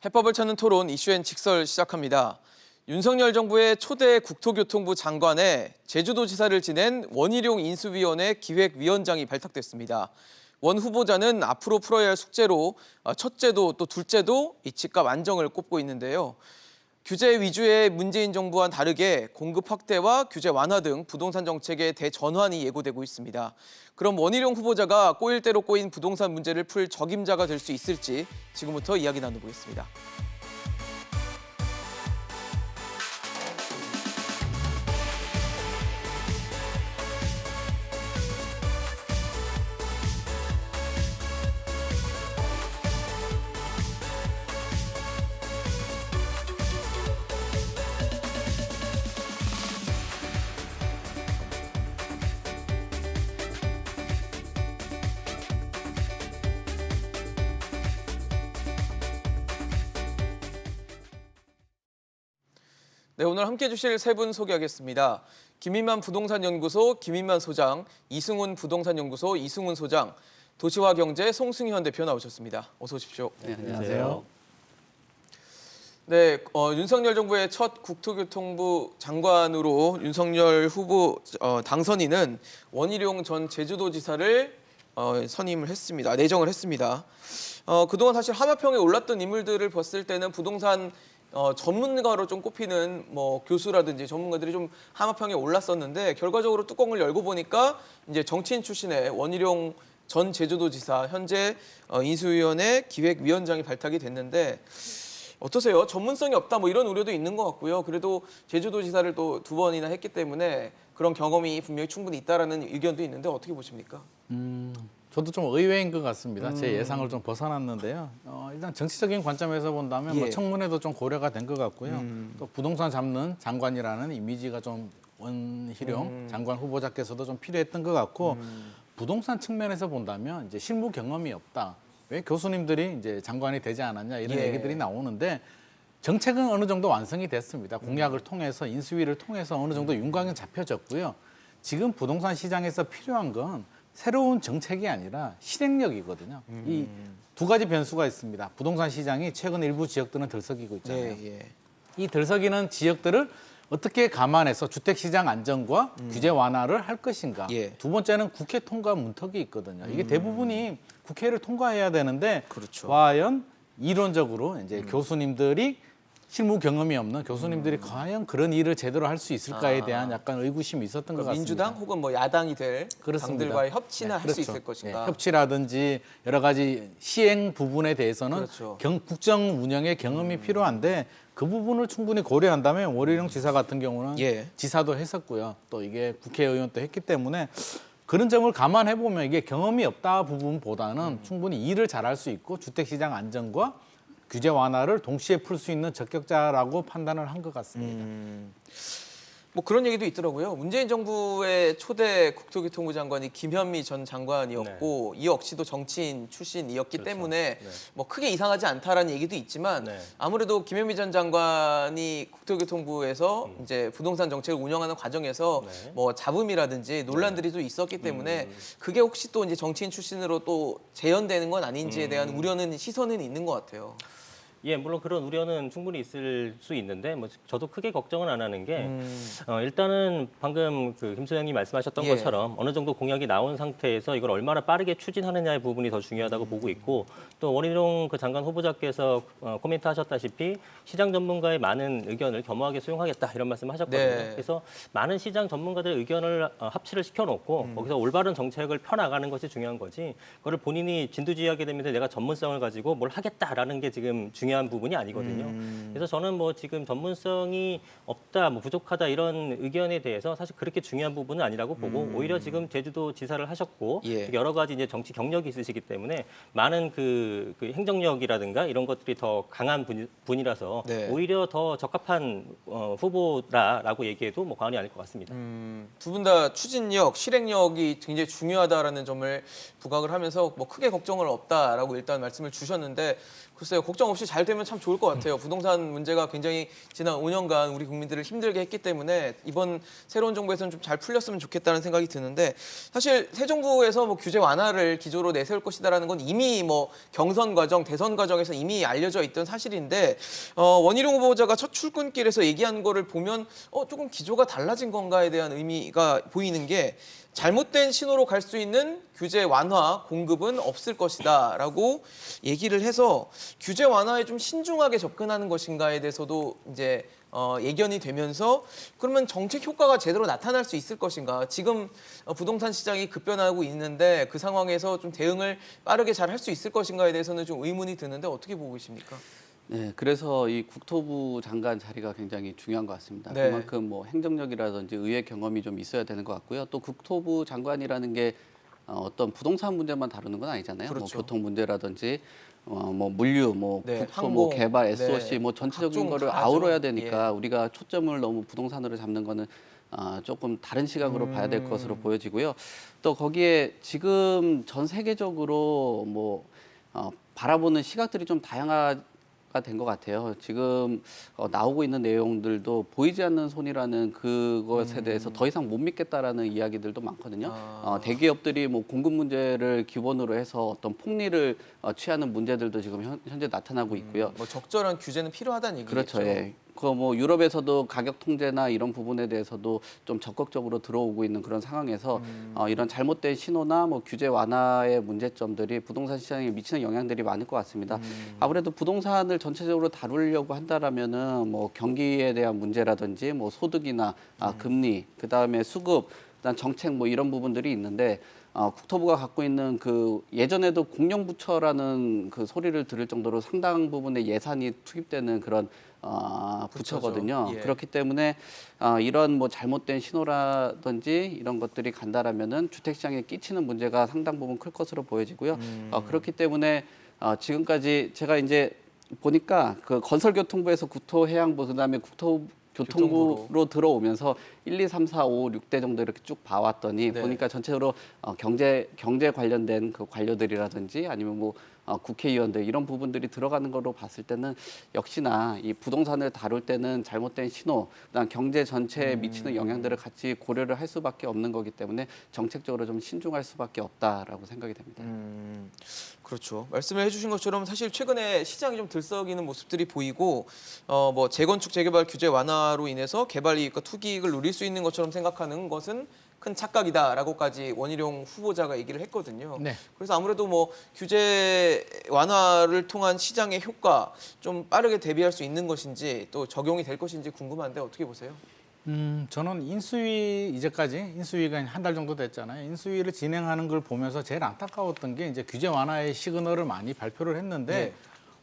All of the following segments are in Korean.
해법을 찾는 토론 이슈엔 직설 시작합니다. 윤석열 정부의 초대 국토교통부 장관에 제주도지사를 지낸 원희룡 인수위원회 기획위원장이 발탁됐습니다. 원 후보자는 앞으로 풀어야 할 숙제로 첫째도 또 둘째도 이 집값 안정을 꼽고 있는데요. 규제 위주의 문재인 정부와는 다르게 공급 확대와 규제 완화 등 부동산 정책의 대전환이 예고되고 있습니다. 그럼 원희룡 후보자가 꼬일 대로 꼬인 부동산 문제를 풀 적임자가 될 수 있을지 지금부터 이야기 나눠보겠습니다. 네, 오늘 함께해 주실 세 분 소개하겠습니다. 김인만 부동산연구소 김인만 소장, 이승훈 부동산연구소 이승훈 소장, 도시화경제 송승현 대표 나오셨습니다. 어서 오십시오. 네, 안녕하세요. 네, 윤석열 정부의 첫 국토교통부 장관으로 윤석열 후보 당선인은 원희룡 전 제주도지사를 선임을 했습니다. 내정을 했습니다. 그동안 사실 하마평에 올랐던 인물들을 봤을 때는 부동산 전문가로 좀 꼽히는 뭐 교수라든지 전문가들이 좀 하마평에 올랐었는데 결과적으로 뚜껑을 열고 보니까 이제 정치인 출신의 원희룡 전 제주도지사 현재 인수위원회 기획위원장이 발탁이 됐는데 어떠세요? 전문성이 없다 뭐 이런 우려도 있는 것 같고요. 그래도 제주도지사를 또 두 번이나 했기 때문에 그런 경험이 분명히 충분히 있다라는 의견도 있는데 어떻게 보십니까? 저도 좀 의외인 것 같습니다. 제 예상을 좀 벗어났는데요. 일단 정치적인 관점에서 본다면 예. 뭐 청문회도 좀 고려가 된 것 같고요. 또 부동산 잡는 장관이라는 이미지가 좀 원희룡 장관 후보자께서도 좀 필요했던 것 같고 부동산 측면에서 본다면 이제 실무 경험이 없다. 왜 교수님들이 이제 장관이 되지 않았냐 이런 예. 얘기들이 나오는데 정책은 어느 정도 완성이 됐습니다. 공약을 통해서 인수위를 통해서 어느 정도 윤곽은 잡혀졌고요. 지금 부동산 시장에서 필요한 건 새로운 정책이 아니라 실행력이거든요. 이 두 가지 변수가 있습니다. 부동산 시장이 최근 일부 지역들은 들썩이고 있잖아요. 네, 예. 이 들썩이는 지역들을 어떻게 감안해서 주택시장 안정과 규제 완화를 할 것인가. 예. 두 번째는 국회 통과 문턱이 있거든요. 이게 대부분이 국회를 통과해야 되는데 그렇죠. 과연 이론적으로 이제 교수님들이 실무 경험이 없는 교수님들이 과연 그런 일을 제대로 할 수 있을까에 대한 약간 의구심이 있었던 것 같습니다. 민주당 혹은 뭐 야당이 될 그렇습니다. 당들과의 협치나 할 수 그렇죠. 있을 것인가. 네, 협치라든지 여러 가지 시행 부분에 대해서는 그렇죠. 국정 운영의 경험이 필요한데 그 부분을 충분히 고려한다면 원희룡 지사 같은 경우는 예. 지사도 했었고요. 또 이게 국회의원도 했기 때문에 그런 점을 감안해 보면 이게 경험이 없다 부분보다는 충분히 일을 잘할 수 있고 주택시장 안정과 규제 완화를 동시에 풀 수 있는 적격자라고 판단을 한 것 같습니다. 뭐 그런 얘기도 있더라고요. 문재인 정부의 초대 국토교통부 장관이 김현미 전 장관이었고 이 역시도 정치인 출신이었기 때문에 뭐 크게 이상하지 않다라는 얘기도 있지만 아무래도 김현미 전 장관이 국토교통부에서 이제 부동산 정책을 운영하는 과정에서 뭐 잡음이라든지 논란들이 또 있었기 때문에 그게 혹시 또 이제 정치인 출신으로 또 재현되는 건 아닌지에 대한 우려는 시선은 있는 것 같아요. 예, 물론 그런 우려는 충분히 있을 수 있는데 뭐 저도 크게 걱정은 안 하는 게 일단은 방금 그 김 소장님 말씀하셨던 예. 것처럼 어느 정도 공약이 나온 상태에서 이걸 얼마나 빠르게 추진하느냐의 부분이 더 중요하다고 보고 있고 또 원희룡 그 장관 후보자께서 코멘트 하셨다시피 시장 전문가의 많은 의견을 겸허하게 수용하겠다 이런 말씀하셨거든요. 네. 그래서 많은 시장 전문가들의 의견을 합치를 시켜놓고 거기서 올바른 정책을 펴나가는 것이 중요한 거지 그거를 본인이 진두지휘하게 되면서 내가 전문성을 가지고 뭘 하겠다라는 게 지금 중요한 부분이 아니거든요. 그래서 저는 뭐 지금 전문성이 없다, 뭐 부족하다 이런 의견에 대해서 사실 그렇게 중요한 부분은 아니라고 보고 오히려 지금 제주도 지사를 하셨고 예. 여러 가지 이제 정치 경력이 있으시기 때문에 많은 그 행정력이라든가 이런 것들이 더 강한 분이라서 네. 오히려 더 적합한 후보다라고 얘기해도 뭐 과언이 아닐 것 같습니다. 두 분 다 추진력, 실행력이 굉장히 중요하다라는 점을 부각을 하면서 뭐 크게 걱정은 없다라고 일단 말씀을 주셨는데 글쎄요, 걱정 없이 잘 되면 참 좋을 것 같아요. 부동산 문제가 굉장히 지난 5년간 우리 국민들을 힘들게 했기 때문에 이번 새로운 정부에서는 좀 잘 풀렸으면 좋겠다는 생각이 드는데, 사실 새 정부에서 뭐 규제 완화를 기조로 내세울 것이다라는 건 이미 뭐 경선 과정, 대선 과정에서 이미 알려져 있던 사실인데, 원희룡 후보자가 첫 출근길에서 얘기한 거를 보면 조금 기조가 달라진 건가에 대한 의미가 보이는 게, 잘못된 신호로 갈 수 있는 규제 완화 공급은 없을 것이다라고 얘기를 해서 규제 완화에 좀 신중하게 접근하는 것인가에 대해서도 이제 예견이 되면서, 그러면 정책 효과가 제대로 나타날 수 있을 것인가? 지금 부동산 시장이 급변하고 있는데 그 상황에서 좀 대응을 빠르게 잘 할 수 있을 것인가에 대해서는 좀 의문이 드는데 어떻게 보고 계십니까? 네, 그래서 이 국토부 장관 자리가 굉장히 중요한 것 같습니다. 네. 그만큼 뭐 행정력이라든지 의회 경험이 좀 있어야 되는 것 같고요. 또 국토부 장관이라는 게 어떤 부동산 문제만 다루는 건 아니잖아요. 그렇죠. 뭐 교통 문제라든지 뭐 물류, 뭐 네, 국토, 항공, 뭐 개발, SOC, 네. 뭐 전체적인 각종 거를 다죠. 아우러야 되니까 우리가 초점을 너무 부동산으로 잡는 거는 조금 다른 시각으로 봐야 될 것으로 보여지고요. 또 거기에 지금 전 세계적으로 뭐 바라보는 시각들이 좀 다양하가 된 것 같아요. 지금 나오고 있는 내용들도 보이지 않는 손이라는 그것에 대해서 더 이상 못 믿겠다라는 이야기들도 많거든요. 대기업들이 뭐 공급 문제를 기본으로 해서 어떤 폭리를 취하는 문제들도 지금 현재 나타나고 있고요. 뭐 적절한 규제는 필요하다는 얘기죠. 그렇죠. 예. 그 뭐 유럽에서도 가격 통제나 이런 부분에 대해서도 좀 적극적으로 들어오고 있는 그런 상황에서 이런 잘못된 신호나 뭐 규제 완화의 문제점들이 부동산 시장에 미치는 영향들이 많을 것 같습니다. 아무래도 부동산을 전체적으로 다루려고 한다라면은 뭐 경기에 대한 문제라든지 뭐 소득이나 금리, 그 다음에 수급, 그다음 정책 뭐 이런 부분들이 있는데. 국토부가 갖고 있는 그 예전에도 공영부처라는 그 소리를 들을 정도로 상당 부분의 예산이 투입되는 그런 부처거든요. 예. 그렇기 때문에 이런 뭐 잘못된 신호라든지 이런 것들이 간다라면은 주택시장에 끼치는 문제가 상당 부분 클 것으로 보여지고요. 그렇기 때문에 지금까지 제가 이제 보니까 그 건설교통부에서 국토해양부 그다음에 교통부로 들어오면서 1, 2, 3, 4, 5, 6대 정도 이렇게 쭉 봐왔더니 네. 보니까 전체적으로 경제 관련된 그 관료들이라든지 아니면 뭐 국회의원들 이런 부분들이 들어가는 걸로 봤을 때는 역시나 이 부동산을 다룰 때는 잘못된 신호, 그다음 경제 전체에 미치는 영향들을 같이 고려를 할 수밖에 없는 거기 때문에 정책적으로 좀 신중할 수밖에 없다라고 생각이 됩니다. 그렇죠. 말씀을 해주신 것처럼 사실 최근에 시장이 좀 들썩이는 모습들이 보이고, 뭐 재건축 재개발 규제 완화로 인해서 개발 이익과 투기 이익을 누릴 수 있는 것처럼 생각하는 것은 큰 착각이다라고까지 원희룡 후보자가 얘기를 했거든요. 네. 그래서 아무래도 뭐 규제 완화를 통한 시장의 효과 좀 빠르게 대비할 수 있는 것인지 또 적용이 될 것인지 궁금한데 어떻게 보세요? 저는 이제까지 인수위가 한 달 정도 됐잖아요. 인수위를 진행하는 걸 보면서 제일 안타까웠던 게 이제 규제 완화의 시그널을 많이 발표를 했는데 네.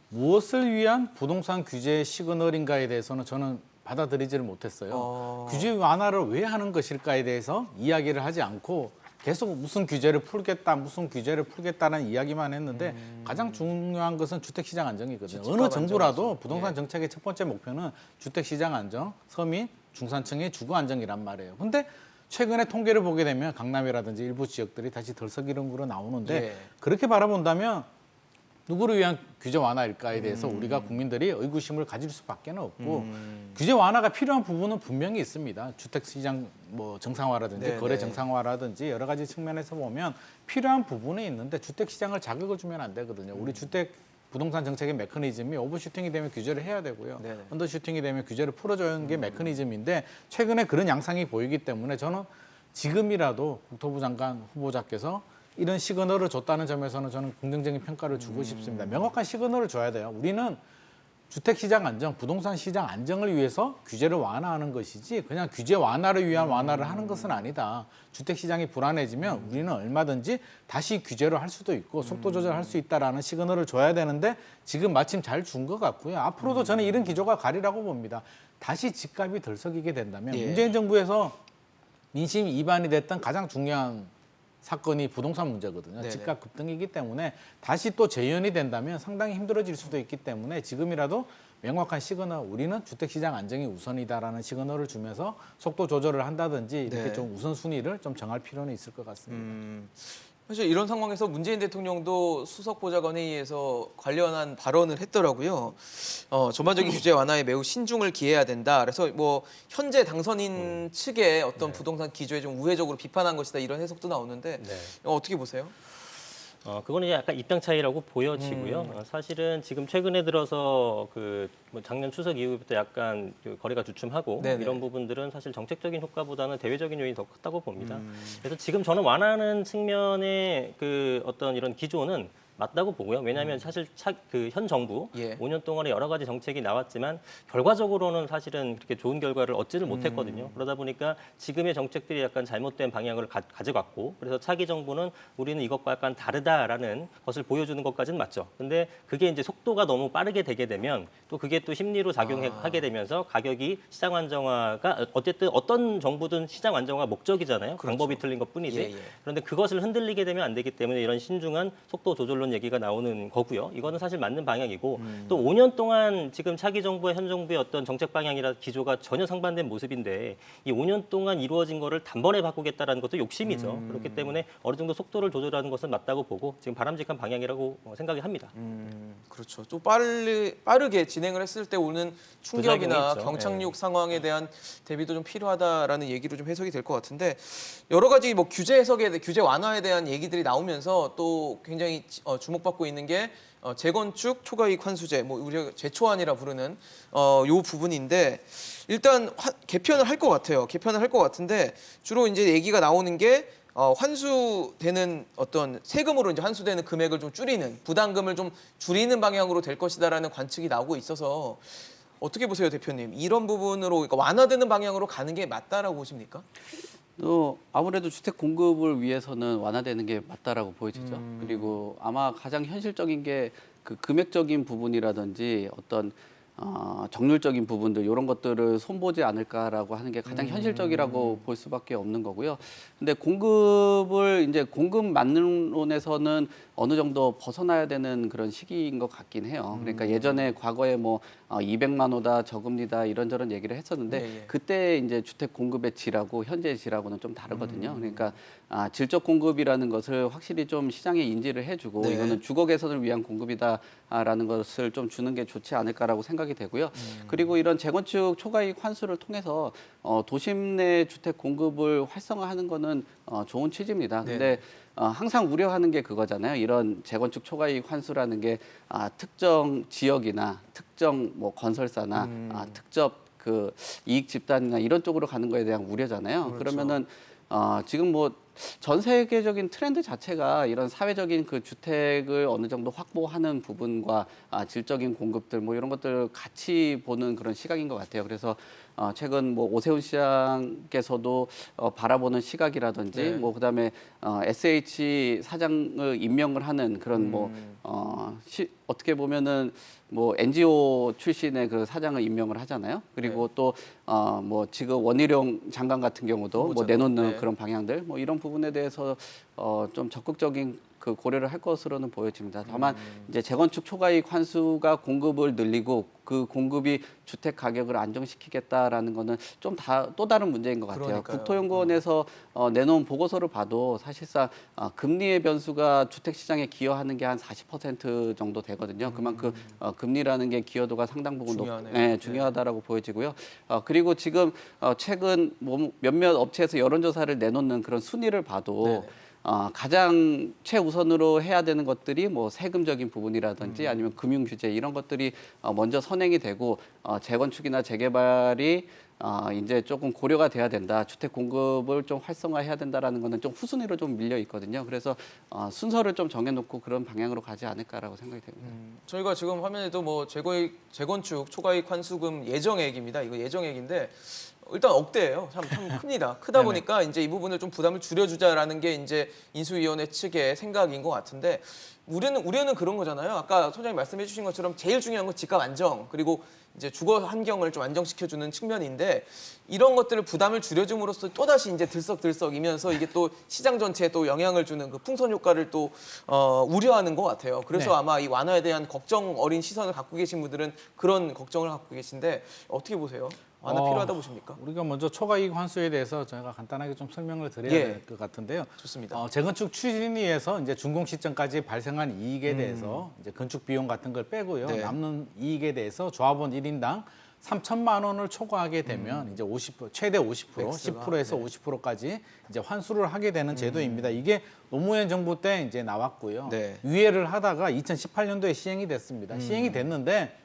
무엇을 위한 부동산 규제 시그널인가에 대해서는 저는 받아들이지를 못했어요. 규제 완화를 왜 하는 것일까에 대해서 이야기를 하지 않고 계속 무슨 규제를 풀겠다는 이야기만 했는데 가장 중요한 것은 주택시장 안정이거든요. 어느 정부라도 부동산 정책의 첫 번째 목표는 주택시장 안정, 서민, 중산층의 주거 안정이란 말이에요. 근데 최근에 통계를 보게 되면 강남이라든지 일부 지역들이 다시 덜썩이름으로 나오는데 예. 그렇게 바라본다면 누구를 위한 규제 완화일까에 대해서 우리가 국민들이 의구심을 가질 수밖에 없고 규제 완화가 필요한 부분은 분명히 있습니다. 주택시장 뭐 정상화라든지 네네. 거래 정상화라든지 여러 가지 측면에서 보면 필요한 부분이 있는데 주택시장을 자극을 주면 안 되거든요. 우리 주택 부동산 정책의 메커니즘이 오버슈팅이 되면 규제를 해야 되고요. 네네. 언더슈팅이 되면 규제를 풀어주는 게 메커니즘인데 최근에 그런 양상이 보이기 때문에 저는 지금이라도 국토부 장관 후보자께서 이런 시그널을 줬다는 점에서는 저는 긍정적인 평가를 주고 싶습니다. 명확한 시그널을 줘야 돼요. 우리는 주택시장 안정, 부동산 시장 안정을 위해서 규제를 완화하는 것이지 그냥 규제 완화를 위한 완화를 하는 것은 아니다. 주택시장이 불안해지면 우리는 얼마든지 다시 규제를 할 수도 있고 속도 조절할 수 있다라는 시그널을 줘야 되는데 지금 마침 잘 준 것 같고요. 앞으로도 저는 이런 기조가 가리라고 봅니다. 다시 집값이 들썩이게 된다면 예. 문재인 정부에서 민심 위반이 됐던 가장 중요한 사건이 부동산 문제거든요. 네네. 집값 급등이기 때문에 다시 또 재현이 된다면 상당히 힘들어질 수도 있기 때문에 지금이라도 명확한 시그널, 우리는 주택시장 안정이 우선이다라는 시그널을 주면서 속도 조절을 한다든지 이렇게 네. 좀 우선순위를 좀 정할 필요는 있을 것 같습니다. 사실 이런 상황에서 문재인 대통령도 수석 보좌관 회의에서 관련한 발언을 했더라고요. 전반적인 규제 완화에 매우 신중을 기해야 된다. 그래서 뭐 현재 당선인 측의 어떤 부동산 기조에 좀 우회적으로 비판한 것이다 이런 해석도 나오는데 어떻게 보세요? 그거는 이제 약간 입장 차이라고 보여지고요. 사실은 지금 최근에 들어서 뭐 작년 추석 이후부터 약간 그 거래가 주춤하고 네네. 이런 부분들은 사실 정책적인 효과보다는 대외적인 요인이 더 컸다고 봅니다. 그래서 지금 저는 완화하는 측면의 그 어떤 이런 기조는 맞다고 보고요. 왜냐하면 사실 그 현 정부 예. 5년 동안에 여러 가지 정책이 나왔지만 결과적으로는 사실은 그렇게 좋은 결과를 얻지를 못했거든요. 그러다 보니까 지금의 정책들이 약간 잘못된 방향을 가져갔고 그래서 차기 정부는 우리는 이것과 약간 다르다라는 것을 보여주는 것까지는 맞죠. 근데 그게 이제 속도가 너무 빠르게 되게 되면 또 그게 또 심리로 작용하게 되면서 가격이 시장 안정화가 어쨌든 어떤 정부든 시장 안정화가 목적이잖아요. 그렇죠. 방법이 틀린 것뿐이지. 예, 예. 그런데 그것을 흔들리게 되면 안 되기 때문에 이런 신중한 속도 조절론 얘기가 나오는 거고요. 이거는 사실 맞는 방향이고 또 5년 동안 지금 차기 정부와 현 정부의 어떤 정책 방향이나 기조가 전혀 상반된 모습인데 이 5년 동안 이루어진 거를 단번에 바꾸겠다라는 것도 욕심이죠. 그렇기 때문에 어느 정도 속도를 조절하는 것은 맞다고 보고 지금 바람직한 방향이라고 생각이 합니다. 그렇죠. 또 빠르게 진행을 했을 때 오는 충격이나 부작용이 있죠. 경착륙 상황에 대한 대비도 좀 필요하다라는 얘기로 좀 해석이 될 것 같은데 여러 가지 뭐 규제 완화에 대한 얘기들이 나오면서 또 굉장히 주목받고 있는 게 재건축 초과이익 환수제, 뭐 우리가 재초안이라 부르는 요 부분인데 일단 개편을 할 것 같아요. 개편을 할 것 같은데 주로 이제 얘기가 나오는 게 환수되는 어떤 세금으로 이제 환수되는 금액을 좀 줄이는 부담금을 좀 줄이는 방향으로 될 것이다라는 관측이 나오고 있어서 어떻게 보세요, 대표님? 이런 부분으로 그러니까 완화되는 방향으로 가는 게 맞다라고 보십니까? 또 아무래도 주택 공급을 위해서는 완화되는 게 맞다라고 보여지죠. 그리고 아마 가장 현실적인 게 그 금액적인 부분이라든지 어떤 정률적인 부분들 이런 것들을 손보지 않을까라고 하는 게 가장 현실적이라고 볼 수밖에 없는 거고요. 근데 공급을 이제 공급 만론에서는 어느 정도 벗어나야 되는 그런 시기인 것 같긴 해요. 그러니까 예전에 과거에 뭐 200만 호다 저금리다 이런저런 얘기를 했었는데 예, 예. 그때 이제 주택 공급의 질하고 현재의 질하고는 좀 다르거든요. 그러니까 질적 공급이라는 것을 확실히 좀 시장에 인지를 해주고 네. 이거는 주거 개선을 위한 공급이다라는 것을 좀 주는 게 좋지 않을까라고 생각이 되고요. 그리고 이런 재건축 초과이익 환수를 통해서 도심 내 주택 공급을 활성화하는 거는 좋은 취지입니다. 근데 항상 우려하는 게 그거잖아요. 이런 재건축 초과이익 환수라는 게 특정 지역이나 특정 뭐 건설사나 특정 그 이익 집단이나 이런 쪽으로 가는 거에 대한 우려잖아요. 그렇죠. 그러면은 지금 뭐 전 세계적인 트렌드 자체가 이런 사회적인 그 주택을 어느 정도 확보하는 부분과 질적인 공급들 뭐 이런 것들을 같이 보는 그런 시각인 것 같아요. 그래서 최근 뭐 오세훈 시장께서도 바라보는 시각이라든지 네. 뭐 그다음에 SH 사장을 임명을 하는 그런 뭐 어떻게 보면은 뭐 NGO 출신의 그 사장을 임명을 하잖아요. 그리고 또 뭐 지금 원희룡 장관 같은 경우도 뭐 내놓는 네. 그런 방향들 뭐 이런 부분에 대해서 좀 적극적인 그 고려를 할 것으로는 보여집니다. 다만 이제 재건축 초과이익 환수가 공급을 늘리고 그 공급이 주택 가격을 안정시키겠다라는 거는 좀 또 다른 문제인 것 같아요. 그러니까요. 국토연구원에서 내놓은 보고서를 봐도 사실상 금리의 변수가 주택 시장에 기여하는 게 한 40% 정도 되거든요. 그만큼 금리라는 게 기여도가 상당 부분 중요하네요. 중요하다라고 보여지고요. 그리고 지금 최근 뭐 몇몇 업체에서 여론조사를 내놓는 그런 순위를 봐도 네네. 가장 최우선으로 해야 되는 것들이 뭐 세금적인 부분이라든지 아니면 금융 규제 이런 것들이 먼저 선행이 되고 재건축이나 재개발이 이제 조금 고려가 돼야 된다. 주택 공급을 좀 활성화해야 된다라는 거는 좀 후순위로 좀 밀려 있거든요. 그래서 순서를 좀 정해놓고 그런 방향으로 가지 않을까라고 생각이 됩니다. 저희가 지금 화면에도 뭐 재건축 초과이익 환수금 예정액입니다. 이거 예정액인데 일단 억대예요. 참 큽니다. 크다 보니까 이제 이 부분을 좀 부담을 줄여주자라는 게 이제 인수위원회 측의 생각인 것 같은데 우려는 그런 거잖아요. 아까 소장님 말씀해주신 것처럼 제일 중요한 건 집값 안정 그리고 이제 주거 환경을 좀 안정시켜주는 측면인데 이런 것들을 부담을 줄여줌으로써 또 다시 이제 들썩들썩이면서 이게 또 시장 전체에 또 영향을 주는 그 풍선 효과를 또 우려하는 것 같아요. 그래서 네. 아마 이 완화에 대한 걱정 어린 시선을 갖고 계신 분들은 그런 걱정을 갖고 계신데 어떻게 보세요? 완화 필요하다 보십니까? 우리가 먼저 초과이익 환수에 대해서 저희가 간단하게 좀 설명을 드려야 예. 될 것 같은데요. 좋습니다. 재건축 추진위에서 이제 준공 시점까지 발생한 이익에 대해서 이제 건축 비용 같은 걸 빼고요. 네. 남는 이익에 대해서 조합원 1인당 3천만 원을 초과하게 되면 이제 50% 최대 50% 맥스가, 10%에서 50%까지 이제 환수를 하게 되는 제도입니다. 이게 노무현 정부 때 이제 나왔고요. 네. 유예를 하다가 2018년도에 시행이 됐습니다. 시행이 됐는데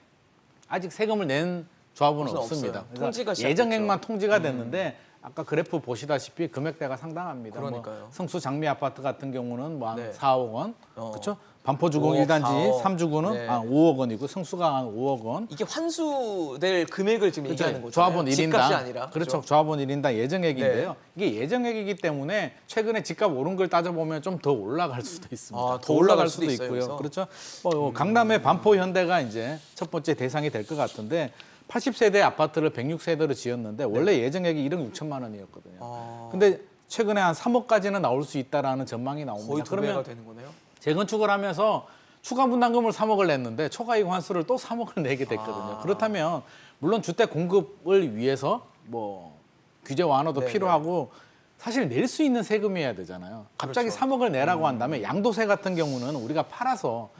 아직 세금을 낸 조합원은 없어요. 없습니다. 그래서 통지가 시작됐죠. 예정액만 통지가 됐는데 아까 그래프 보시다시피 금액대가 상당합니다. 그러니까요. 뭐 성수 장미 아파트 같은 경우는 뭐 한 네. 4억 원, 그렇죠? 반포주공 5억, 1단지 4억. 3주구는 네. 5억 원이고 성수가 한 5억 원. 이게 환수될 금액을 지금 얘기하는 거죠. 조합원 1인당 집값이 아니라. 그렇죠. 조합원 1인당 예정액인데요. 이게 예정액이기 때문에 최근에 집값 오른 걸 따져보면 좀 더 올라갈 수도 있습니다. 아, 더 올라갈 수도 있어요, 있고요. 그래서? 그렇죠. 강남의 반포 현대가 이제 첫 번째 대상이 될 것 같은데 80세대 아파트를 106세대로 지었는데 원래 예정액이 1억 6천만 원이었거든요. 아, 근데 최근에 한 3억까지는 나올 수 있다라는 전망이 나옵니다. 거의 두 배가 그러면 되는 거네요. 재건축을 하면서 추가 분담금을 3억을 냈는데 초과이익 환수를 또 3억을 내게 됐거든요. 그렇다면 물론 주택 공급을 위해서 뭐 규제 완화도 네네. 필요하고 사실 낼 수 있는 세금이어야 되잖아요. 갑자기 그렇죠. 3억을 내라고 한다면 양도세 같은 경우는 우리가 팔아서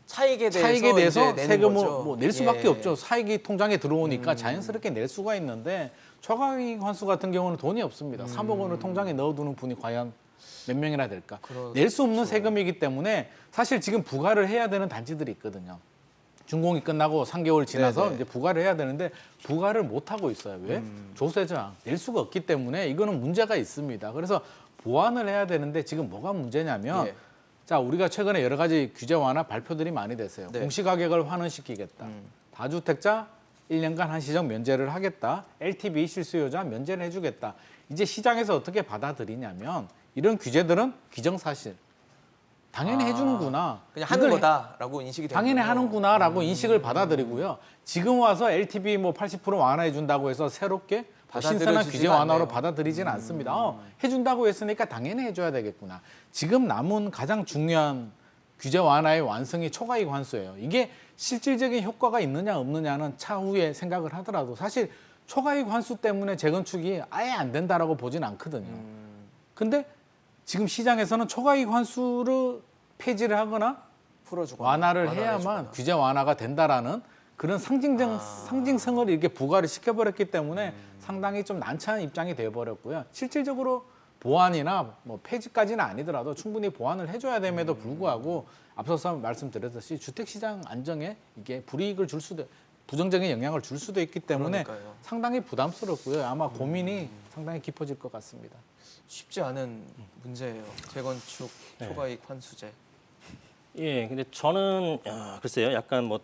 차익에 대해서, 차익에 대해서 이제 내는 세금을 거죠. 뭐 낼 수밖에 예. 없죠. 차익이 통장에 들어오니까 자연스럽게 낼 수가 있는데 초과이익 환수 같은 경우는 돈이 없습니다. 3억 원을 통장에 넣어두는 분이 과연 몇 명이나 될까? 낼 수 없는 세금이기 때문에 사실 지금 부과를 해야 되는 단지들이 있거든요. 준공이 끝나고 3개월 지나서 네네. 이제 부과를 해야 되는데 부과를 못 하고 있어요. 왜? 조세장 낼 수가 없기 때문에 이거는 문제가 있습니다. 그래서 보완을 해야 되는데 지금 뭐가 문제냐면 예. 자 우리가 최근에 여러 가지 규제 완화 발표들이 많이 됐어요. 네. 공시가격을 환원시키겠다. 다주택자 1년간 한시적 면제를 하겠다. LTV 실수요자 면제를 해주겠다. 이제 시장에서 어떻게 받아들이냐면 이런 규제들은 기정사실. 당연히 해주는구나. 그냥 하는 이걸 거다라고 인식이 되는 당연히 거예요. 하는구나라고 인식을 받아들이고요. 지금 와서 LTV 뭐 80% 완화해 준다고 해서 새롭게 더 신선한 받아들여지지가 규제 완화로 않네요. 받아들이지는 않습니다. 해준다고 했으니까 당연히 해줘야 되겠구나. 지금 남은 가장 중요한 규제 완화의 완성이 초과이익 환수예요. 이게 실질적인 효과가 있느냐 없느냐는 차후에 생각을 하더라도 사실 초과이익 환수 때문에 재건축이 아예 안 된다라고 보진 않거든요. 근데 지금 시장에서는 초과이익 환수를 폐지를 하거나 풀어주고 완화를 해야만 규제 완화가 된다라는 그런 상징성을 이렇게 부과를 시켜버렸기 때문에 상당히 좀 난처한 입장이 되어버렸고요. 실질적으로 보완이나 뭐 폐지까지는 아니더라도 충분히 보완을 해줘야 됨에도 불구하고 앞서서 말씀드렸듯이 주택시장 안정에 이게 불이익을 줄 수도 부정적인 영향을 줄 수도 있기 때문에 그러니까요. 상당히 부담스럽고요. 아마 고민이 상당히 깊어질 것 같습니다. 쉽지 않은 문제예요. 재건축 초과이익 환수제. 예, 근데 저는 글쎄요, 약간 뭐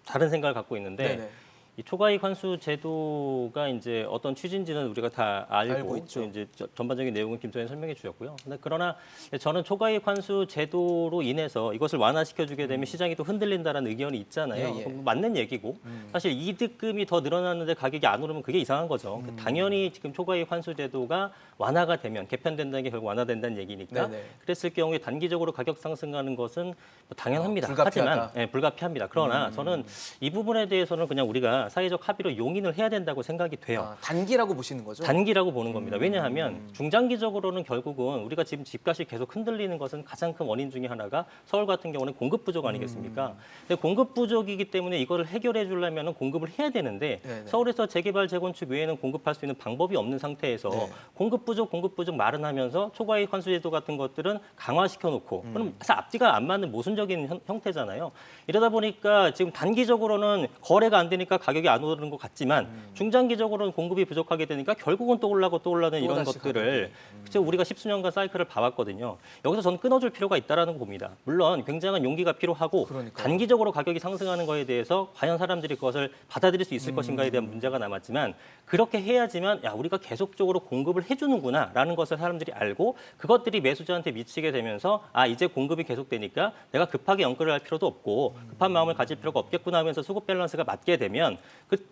다른 생각을 갖고 있는데 네네. 이 초과이익 환수 제도가 이제 어떤 취지인지는 우리가 다 알고 알고 있죠. 또 이제 전반적인 내용은 김 소장이 설명해 주셨고요. 근데 그러나 저는 초과이익 환수 제도로 인해서 이것을 완화시켜주게 되면 시장이 또 흔들린다는 의견이 있잖아요. 예, 예. 그건 맞는 얘기고 사실 이득금이 더 늘어났는데 가격이 안 오르면 그게 이상한 거죠. 당연히 지금 초과이익 환수 제도가 완화가 되면 개편된다는 게 결국 완화된다는 얘기니까 네네. 그랬을 경우에 단기적으로 가격 상승하는 것은 뭐 당연합니다. 불가피하다. 하지만 불가피합니다. 그러나 저는 이 부분에 대해서는 그냥 우리가 사회적 합의로 용인을 해야 된다고 생각이 돼요. 아, 단기라고 보시는 거죠? 단기라고 보는 겁니다. 왜냐하면 중장기적으로는 결국은 우리가 지금 집값이 계속 흔들리는 것은 가장 큰 원인 중에 하나가 서울 같은 경우는 공급 부족 아니겠습니까? 근데 공급 부족이기 때문에 이거를 해결해 주려면 공급을 해야 되는데 네네. 서울에서 재개발 재건축 외에는 공급할 수 있는 방법이 없는 상태에서 네. 공급 부족 말은 하면서 초과이익 환수제도 같은 것들은 강화시켜 놓고 그럼 사실 앞뒤가 안 맞는 모순적인 형태잖아요. 이러다 보니까 지금 단기적으로는 거래가 안 되니까 가격이 안 오르는 것 같지만 중장기적으로는 공급이 부족하게 되니까 결국은 또 올라고 또 올라는 이런 또다시 것들을 그래서 우리가 십수년간 사이클을 봐왔거든요. 여기서 저는 끊어줄 필요가 있다라는 거 봅니다. 물론 굉장한 용기가 필요하고 그러니까요. 단기적으로 가격이 상승하는 거에 대해서 과연 사람들이 그것을 받아들일 수 있을 것인가에 대한 문제가 남았지만 그렇게 해야지만 야 우리가 계속적으로 공급을 해주는구나라는 것을 사람들이 알고 그것들이 매수자한테 미치게 되면서 아 이제 공급이 계속되니까 내가 급하게 연끌을 할 필요도 없고 급한 마음을 가질 필요가 없겠구나 하면서 수급 밸런스가 맞게 되면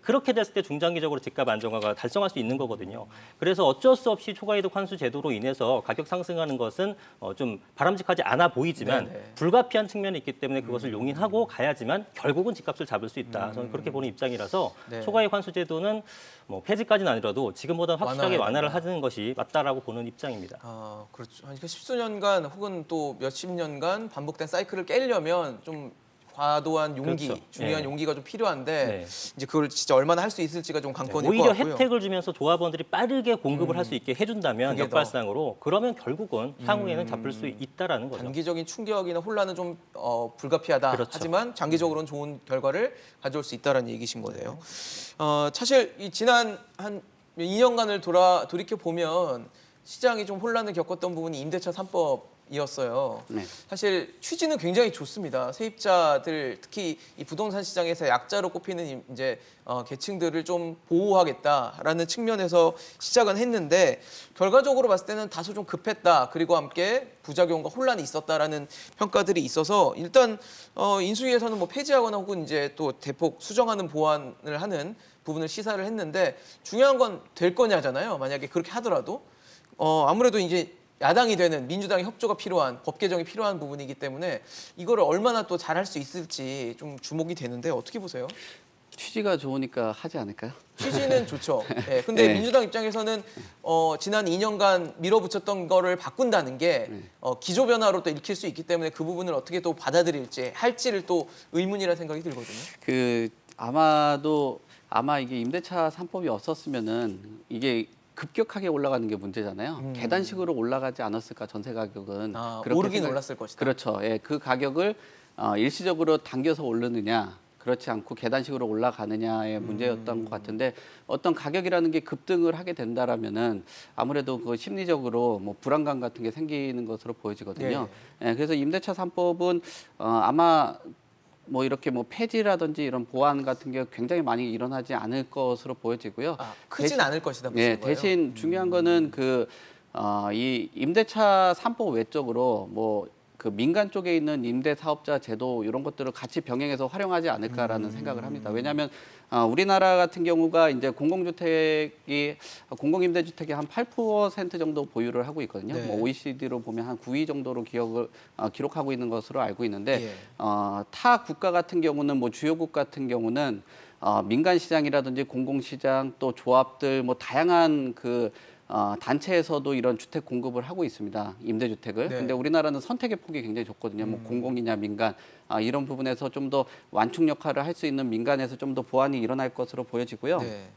그렇게 됐을 때 중장기적으로 집값 안정화가 달성할 수 있는 거거든요. 그래서 어쩔 수 없이 초과이득 환수 제도로 인해서 가격 상승하는 것은 좀 바람직하지 않아 보이지만 네네. 불가피한 측면이 있기 때문에 그것을 용인하고 가야지만 결국은 집값을 잡을 수 있다. 저는 그렇게 보는 입장이라서 네. 초과이득 환수 제도는 뭐 폐지까지는 아니라도 지금보다 확실하게 완화해야 완화를 된다. 하는 것이 맞다라고 보는 입장입니다. 아, 그렇죠. 한 십수년간 혹은 또 몇십 년간 반복된 사이클을 깨려면 좀 과도한 용기, 그렇죠. 중요한 네. 용기가 좀 필요한데 네. 이제 그걸 진짜 얼마나 할 수 있을지가 좀 관건일 것 오히려 같고요. 혜택을 주면서 조합원들이 빠르게 공급을 할 수 있게 해준다면 그게 역발상으로 그러면 결국은 향후에는 잡을 수 있다라는 거죠. 단기적인 충격이나 혼란은 좀 불가피하다. 그렇죠. 하지만 장기적으로는 좋은 결과를 가져올 수 있다는 얘기신 거네요. 사실 이 지난 한 2년간을 돌이켜 보면 시장이 좀 혼란을 겪었던 부분이 임대차 3법이었어요. 네. 사실 취지는 굉장히 좋습니다. 세입자들 특히 이 부동산 시장에서 약자로 꼽히는 이제 계층들을 좀 보호하겠다라는 측면에서 시작은 했는데 결과적으로 봤을 때는 다소 좀 급했다. 그리고 함께 부작용과 혼란이 있었다라는 평가들이 있어서 일단 인수위에서는 뭐 폐지하거나 혹은 이제 또 대폭 수정하는 보완을 하는 부분을 시사를 했는데 중요한 건 될 거냐잖아요. 만약에 그렇게 하더라도 아무래도 이제 야당이 되는 민주당의 협조가 필요한 법 개정이 필요한 부분이기 때문에 이거를 얼마나 또 잘할 수 있을지 좀 주목이 되는데 어떻게 보세요? 취지가 좋으니까 하지 않을까요? 취지는 좋죠. 네, 근데 네. 민주당 입장에서는 지난 2년간 밀어붙였던 거를 바꾼다는 게 기조 변화로 또 읽힐 수 있기 때문에 그 부분을 어떻게 또 받아들일지 할지를 또 의문이라는 생각이 들거든요. 아마 이게 임대차 3법이 없었으면은 이게 급격하게 올라가는 게 문제잖아요. 계단식으로 올라가지 않았을까 전세 가격은. 그렇게 오르긴 올랐을 것이다. 그렇죠. 예, 그 가격을 일시적으로 당겨서 오르느냐, 그렇지 않고 계단식으로 올라가느냐의 문제였던 것 같은데 어떤 가격이라는 게 급등을 하게 된다라면은 아무래도 그 심리적으로 뭐 불안감 같은 게 생기는 것으로 보여지거든요. 예, 그래서 임대차 3법은 아마 뭐 이렇게 뭐 폐지라든지 이런 보완 같은 게 굉장히 많이 일어나지 않을 것으로 보여지고요. 크진 않을 것이다. 예, 보시는 거예요? 대신 중요한 거는 이 임대차 3법 외적으로 뭐 그 민간 쪽에 있는 임대 사업자 제도 이런 것들을 같이 병행해서 활용하지 않을까라는 생각을 합니다. 왜냐하면 우리나라 같은 경우가 이제 공공임대주택의 한 8% 정도 보유를 하고 있거든요. 네. 뭐 OECD로 보면 한 9위 정도로 기록하고 있는 것으로 알고 있는데 예. 타 국가 같은 경우는 뭐 주요국 같은 경우는 민간 시장이라든지 공공시장 또 조합들 뭐 다양한 단체에서도 이런 주택 공급을 하고 있습니다. 임대주택을. 네. 근데 우리나라는 선택의 폭이 굉장히 좁거든요. 뭐 공공이냐 민간 이런 부분에서 좀 더 완충 역할을 할 수 있는 민간에서 좀 더 보완이 일어날 것으로 보여지고요. 네.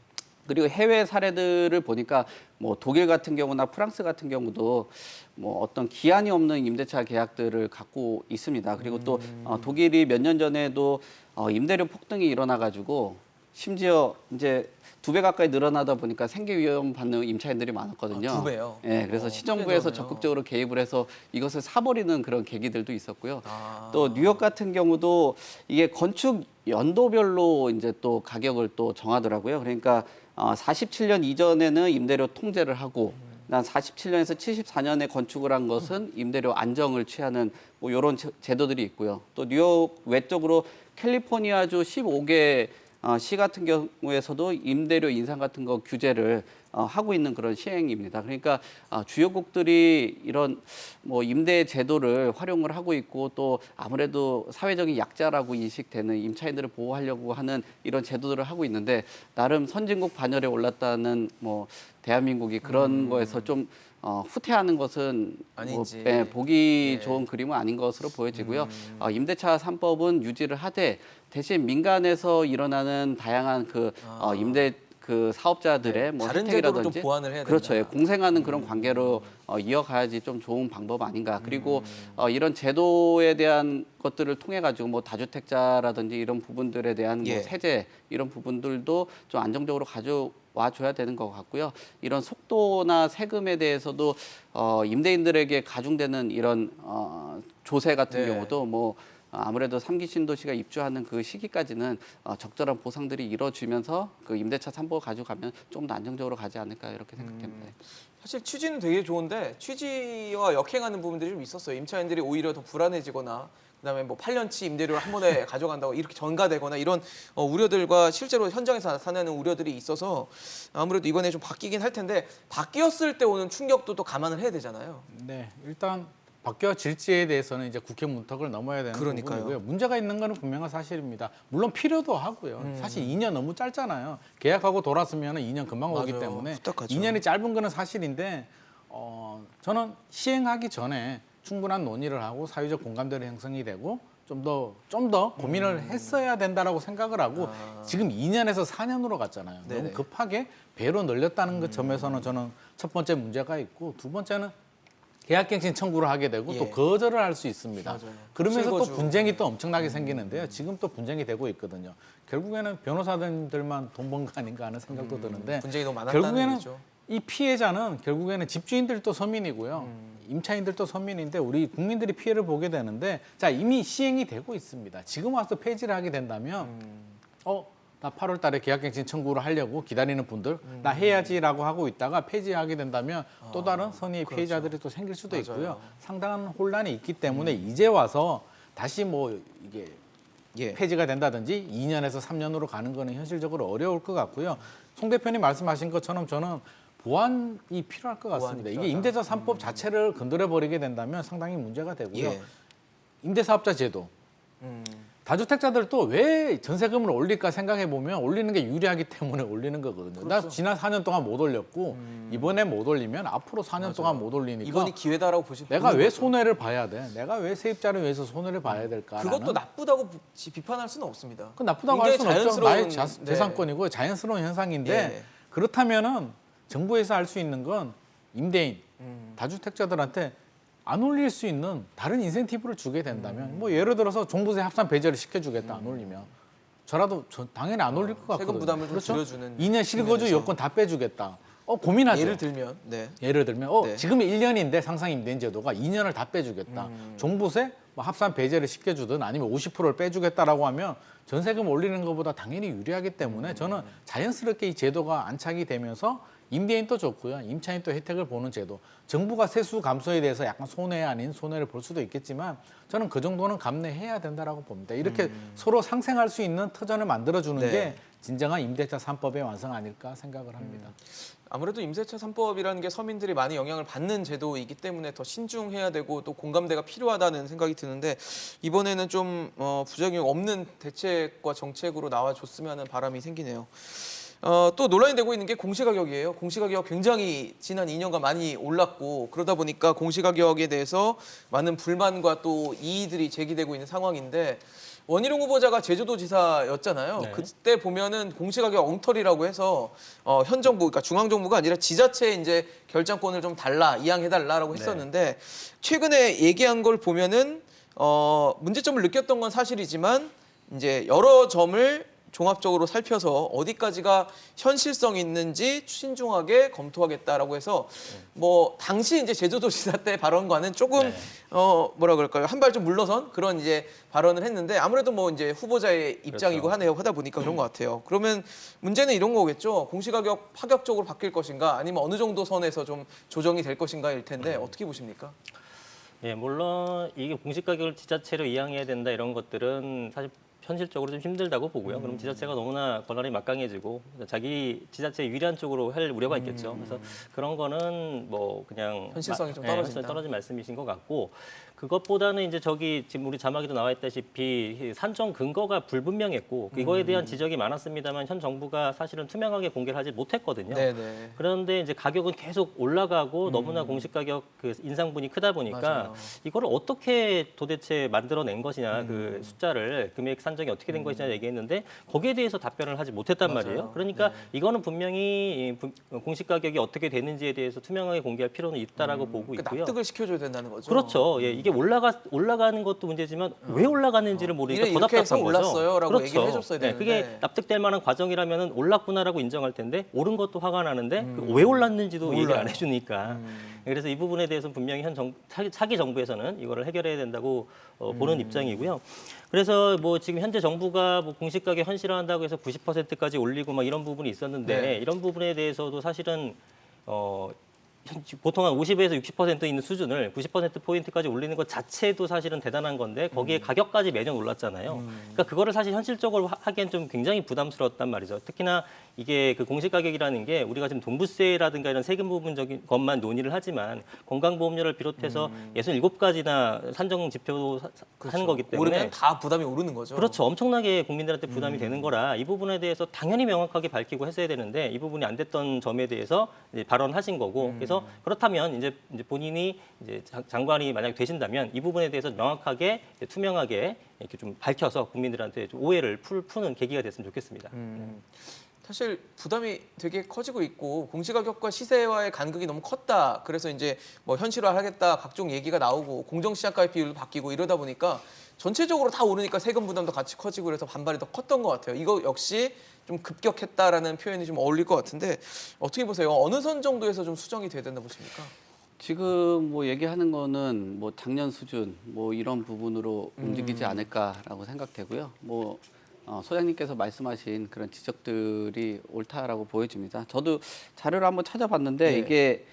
그리고 해외 사례들을 보니까 뭐 독일 같은 경우나 프랑스 같은 경우도 뭐 어떤 기한이 없는 임대차 계약들을 갖고 있습니다. 그리고 또 독일이 몇 년 전에도 임대료 폭등이 일어나가지고 심지어 이제 2배 가까이 늘어나다 보니까 생계 위험 받는 임차인들이 많았거든요. 2배요? 예, 그래서 시정부에서 크게 늘었네요. 적극적으로 개입을 해서 이것을 사버리는 그런 계기들도 있었고요. 아. 또 뉴욕 같은 경우도 이게 건축 연도별로 이제 또 가격을 또 정하더라고요. 그러니까 47년 이전에는 임대료 통제를 하고 난 47년에서 74년에 건축을 한 것은 임대료 안정을 취하는 뭐 이런 제도들이 있고요. 또 뉴욕 외적으로 캘리포니아주 15개 시 같은 경우에서도 임대료 인상 같은 거 규제를 하고 있는 그런 시행입니다. 그러니까 주요국들이 이런 뭐 임대 제도를 활용을 하고 있고 또 아무래도 사회적인 약자라고 인식되는 임차인들을 보호하려고 하는 이런 제도들을 하고 있는데 나름 선진국 반열에 올랐다는 뭐 대한민국이 그런 거에서 좀 후퇴하는 것은 아닌지. 보기 예. 좋은 그림은 아닌 것으로 보여지고요. 임대차 3법은 유지를 하되 대신 민간에서 일어나는 다양한 임대 사업자들의 뭐 다른 제도로 혜택이라든지 좀 보완을 해야 그렇죠. 예, 된다. 공생하는 그런 관계로 이어가야지 좀 좋은 방법 아닌가. 그리고 이런 제도에 대한 것들을 통해 가지고 뭐 다주택자라든지 이런 부분들에 대한 예. 뭐 세제 이런 부분들도 좀 안정적으로 가져와 줘야 되는 것 같고요. 이런 속도나 세금에 대해서도 임대인들에게 가중되는 이런 조세 같은 네. 경우도 뭐 아무래도 3기 신도시가 입주하는 그 시기까지는 적절한 보상들이 이루어지면서 그 임대차 3법 가져가면 좀 더 안정적으로 가지 않을까 이렇게 생각됩니다. 사실 취지는 되게 좋은데 취지와 역행하는 부분들이 좀 있었어요. 임차인들이 오히려 더 불안해지거나 그다음에 뭐 8년치 임대료를 한 번에 가져간다고 이렇게 전가되거나 이런 우려들과 실제로 현장에서 나타나는 우려들이 있어서 아무래도 이번에 좀 바뀌긴 할 텐데 바뀌었을 때 오는 충격도 또 감안을 해야 되잖아요. 네, 일단 바뀌어질지에 대해서는 이제 국회 문턱을 넘어야 되는 그러니까요. 부분이고요. 문제가 있는 거는 분명한 사실입니다. 물론 필요도 하고요. 사실 2년 너무 짧잖아요. 계약하고 돌았으면 2년 금방 오기 맞아요. 때문에 후딱하죠. 2년이 짧은 거는 사실인데 저는 시행하기 전에 충분한 논의를 하고 사회적 공감대로 형성이 되고 좀 더 고민을 했어야 된다라고 생각을 하고 지금 2년에서 4년으로 갔잖아요. 네네. 너무 급하게 배로 늘렸다는 그 점에서는 저는 첫 번째 문제가 있고 두 번째는 계약갱신 청구를 하게 되고 예. 또 거절을 할 수 있습니다. 맞아요. 그러면서 또 실거주. 분쟁이 또 엄청나게 생기는데요. 지금 또 분쟁이 되고 있거든요. 결국에는 변호사들만 돈 번 거 아닌가 하는 생각도 드는데 분쟁이 너무 많았다는 결국에는 얘기죠. 이 피해자는 결국에는 집주인들도 서민이고요. 임차인들도 서민인데 우리 국민들이 피해를 보게 되는데 자 이미 시행이 되고 있습니다. 지금 와서 폐지를 하게 된다면 나 8월 달에 계약갱신 청구를 하려고 기다리는 분들 나 해야지라고 하고 있다가 폐지하게 된다면 또 다른 선의의 피해자들이 또 생길 수도 그렇죠. 맞아요. 있고요. 상당한 혼란이 있기 때문에 이제 와서 다시 뭐 이게 예. 폐지가 된다든지 2년에서 3년으로 가는 거는 현실적으로 어려울 것 같고요. 송 대표님 말씀하신 것처럼 저는 보완이 필요할 것 같습니다. 이게 필요하다. 임대차 3법 자체를 건드려 버리게 된다면 상당히 문제가 되고요. 예. 임대사업자 제도. 다주택자들도 왜 전세금을 올릴까 생각해 보면 올리는 게 유리하기 때문에 올리는 거거든요. 나 지난 4년 동안 못 올렸고 이번에 못 올리면 앞으로 4년 동안 못 올리니까 이번이 기회다라고 보시면 내가 왜 손해를 봐야 돼? 내가 왜 세입자를 위해서 손해를 봐야 될까? 그것도 나쁘다고 비판할 수는 없습니다. 그 나쁘다고 할 굉장히 수는 없죠. 나의 자연스러운, 네. 재산권이고 자연스러운 현상인데 예. 그렇다면은 정부에서 할 수 있는 건 임대인, 다주택자들한테 안 올릴 수 있는 다른 인센티브를 주게 된다면 뭐 예를 들어서 종부세 합산 배제를 시켜주겠다 안 올리면 저라도 당연히 안 올릴 것 같거든요. 세금 부담을 좀 그렇죠? 줄여주는 2년 실거주 측면에서. 요건 다 빼주겠다. 고민하죠. 예를 들면 예를 들면 네. 지금 1년인데 상상 임대인 제도가 2년을 다 빼주겠다. 종부세 뭐 합산 배제를 시켜주든 아니면 50%를 빼주겠다라고 하면 전세금 올리는 것보다 당연히 유리하기 때문에 저는 자연스럽게 이 제도가 안착이 되면서 임대인도 좋고요. 임차인도 혜택을 보는 제도. 정부가 세수 감소에 대해서 약간 손해 아닌 손해를 볼 수도 있겠지만 저는 그 정도는 감내해야 된다라고 봅니다. 이렇게 서로 상생할 수 있는 터전을 만들어주는 네. 게 진정한 임대차 3법의 완성 아닐까 생각을 합니다. 아무래도 임대차 3법이라는 게 서민들이 많이 영향을 받는 제도이기 때문에 더 신중해야 되고 또 공감대가 필요하다는 생각이 드는데 이번에는 좀 부작용이 없는 대책과 정책으로 나와줬으면 하는 바람이 생기네요. 또 논란이 되고 있는 게 공시가격이에요. 공시가격 굉장히 지난 2년간 많이 올랐고 그러다 보니까 공시가격에 대해서 많은 불만과 또 이의들이 제기되고 있는 상황인데 원희룡 후보자가 제주도지사였잖아요. 네. 그때 보면은 공시가격 엉터리라고 해서 현 정부, 그러니까 중앙 정부가 아니라 지자체에 이제 결정권을 좀 달라, 이양해달라라고 했었는데 최근에 얘기한 걸 보면은 문제점을 느꼈던 건 사실이지만 이제 여러 점을 종합적으로 살펴서 어디까지가 현실성 있는지 신중하게 검토하겠다라고 해서 뭐 당시 이제 제주도지사 때 발언과는 조금 뭐라 그럴까요 한 발 좀 물러선 그런 이제 발언을 했는데 아무래도 뭐 이제 후보자의 입장이고 그렇죠. 하다 보니까 그런 것 같아요. 그러면 문제는 이런 거겠죠. 공시가격 파격적으로 바뀔 것인가 아니면 어느 정도 선에서 좀 조정이 될 것인가일 텐데 어떻게 보십니까? 예, 물론 이게 공시가격을 지자체로 이양해야 된다 이런 것들은 사실 현실적으로 좀 힘들다고 보고요. 그럼 지자체가 너무나 권한이 막강해지고 자기 지자체에 유리한 쪽으로 할 우려가 있겠죠. 그래서 그런 거는 뭐 그냥 현실성이 좀 예, 떨어진다. 현실성이 떨어진 말씀이신 것 같고 그것보다는 이제 저기 지금 우리 자막에도 나와 있다시피 산정 근거가 불분명했고 이거에 대한 지적이 많았습니다만 현 정부가 사실은 투명하게 공개를 하지 못했거든요. 네네. 그런데 이제 가격은 계속 올라가고 너무나 공시가격 그 인상분이 크다 보니까 맞아요. 이거를 어떻게 도대체 만들어낸 것이냐 그 숫자를 금액 산정이 어떻게 된 것이냐 얘기했는데 거기에 대해서 답변을 하지 못했단 맞아요. 말이에요. 그러니까 이거는 분명히 공시가격이 어떻게 되는지에 대해서 투명하게 공개할 필요는 있다라고 보고 그러니까 있고요. 납득을 시켜줘야 된다는 거죠. 그렇죠. 예, 이게 올라가는 것도 문제지만 왜 올라가는지를 모르니까 더 이렇게 해서 답답한 거죠. 올랐어요라고 그렇죠. 얘기를 해줬어야 네, 되는데. 그게 납득될 만한 과정이라면 올랐구나라고 인정할 텐데 오른 것도 화가 나는데 왜 올랐는지도 얘기 안 해주니까. 그래서 이 부분에 대해서는 분명히 차기 정부에서는 이거를 해결해야 된다고 보는 입장이고요. 그래서 뭐 지금 현재 정부가 뭐 공시가격 현실화한다고 해서 90%까지 올리고 막 이런 부분이 있었는데 네. 이런 부분에 대해서도 사실은 보통 한 50에서 60% 있는 수준을 90%포인트까지 올리는 것 자체도 사실은 대단한 건데 거기에 가격까지 매년 올랐잖아요. 그러니까 그거를 사실 현실적으로 하기엔 좀 굉장히 부담스러웠단 말이죠. 특히나 이게 그 공시 가격이라는 게 우리가 지금 종부세라든가 이런 세금 부분적인 것만 논의를 하지만 건강보험료를 비롯해서 67가지나 산정 지표도 하는 거기 때문에 오르면 다 부담이 오르는 거죠. 그렇죠. 엄청나게 국민들한테 부담이 되는 거라 이 부분에 대해서 당연히 명확하게 밝히고 했어야 되는데 이 부분이 안 됐던 점에 대해서 이제 발언하신 거고 그래서 그렇다면 이제 본인이 이제 장관이 만약 되신다면 이 부분에 대해서 명확하게 투명하게 이렇게 좀 밝혀서 국민들한테 좀 오해를 푸는 계기가 됐으면 좋겠습니다. 사실 부담이 되게 커지고 있고 공시가격과 시세와의 간극이 너무 컸다. 그래서 이제 뭐 현실화하겠다 각종 얘기가 나오고 공정시장가의 비율도 바뀌고 이러다 보니까 전체적으로 다 오르니까 세금 부담도 같이 커지고 그래서 반발이 더 컸던 것 같아요. 이거 역시 좀 급격했다라는 표현이 좀 어울릴 것 같은데 어떻게 보세요? 어느 선 정도에서 좀 수정이 돼야 된다 보십니까? 지금 뭐 얘기하는 거는 뭐 작년 수준 뭐 이런 부분으로 움직이지 않을까라고 생각되고요. 뭐 소장님께서 말씀하신 그런 지적들이 옳다라고 보여집니다. 저도 자료를 한번 찾아봤는데 네. 이게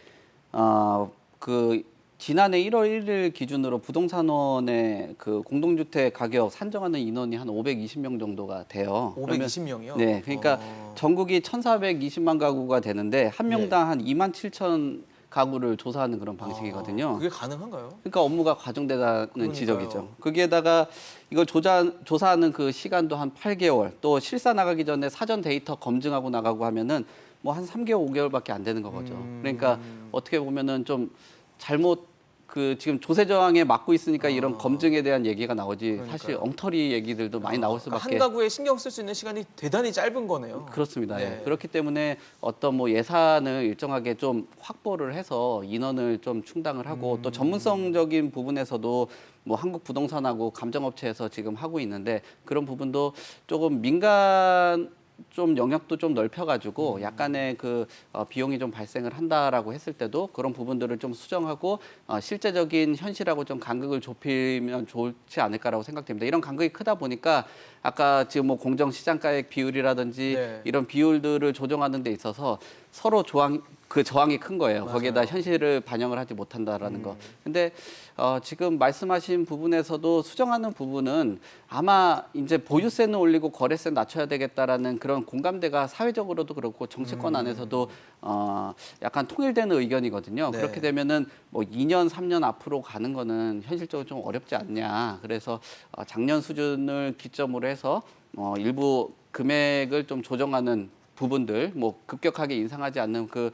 그 지난해 1월 1일 기준으로 부동산원의 그 공동주택 가격 산정하는 인원이 한 520명 정도가 돼요. 520명이요? 네, 그러니까 전국이 1,420만 가구가 되는데 한 명당 한 2만 7천 가구를 조사하는 그런 방식이거든요. 그게 가능한가요? 그러니까 업무가 과중되다는 그러니까요. 지적이죠. 거기에다가 이걸 조사하는 그 시간도 한 8개월, 또 실사 나가기 전에 사전 데이터 검증하고 나가고 하면은 뭐 한 3개월, 5개월밖에 안 되는 거죠. 그러니까 어떻게 보면은 좀 잘못 그 지금 조세 저항에 맞고 있으니까 이런 검증에 대한 얘기가 나오지 사실 엉터리 얘기들도 많이 나올 수밖에. 한 가구에 신경 쓸 수 있는 시간이 대단히 짧은 거네요. 그렇습니다. 네. 예. 그렇기 때문에 어떤 뭐 예산을 일정하게 좀 확보를 해서 인원을 좀 충당을 하고 또 전문성적인 부분에서도 뭐 한국 부동산하고 감정업체에서 지금 하고 있는데 그런 부분도 조금 민간 좀 영역도 좀 넓혀가지고 약간의 그 비용이 좀 발생을 한다라고 했을 때도 그런 부분들을 좀 수정하고 실제적인 현실하고 좀 간극을 좁히면 좋지 않을까라고 생각됩니다. 이런 간극이 크다 보니까 아까 지금 뭐 공정시장가액 비율이라든지 네. 이런 비율들을 조정하는 데 있어서 서로 저항이 큰 거예요. 맞아요. 거기에다 현실을 반영을 하지 못한다라는 거. 근데 지금 말씀하신 부분에서도 수정하는 부분은 아마 이제 보유세는 올리고 거래세 낮춰야 되겠다라는 그런 공감대가 사회적으로도 그렇고 정치권 안에서도 약간 통일되는 의견이거든요. 네. 그렇게 되면은 뭐 2년, 3년 앞으로 가는 거는 현실적으로 좀 어렵지 않냐. 그래서 작년 수준을 기점으로 해서 일부 금액을 좀 조정하는 부분들 뭐 급격하게 인상하지 않는 그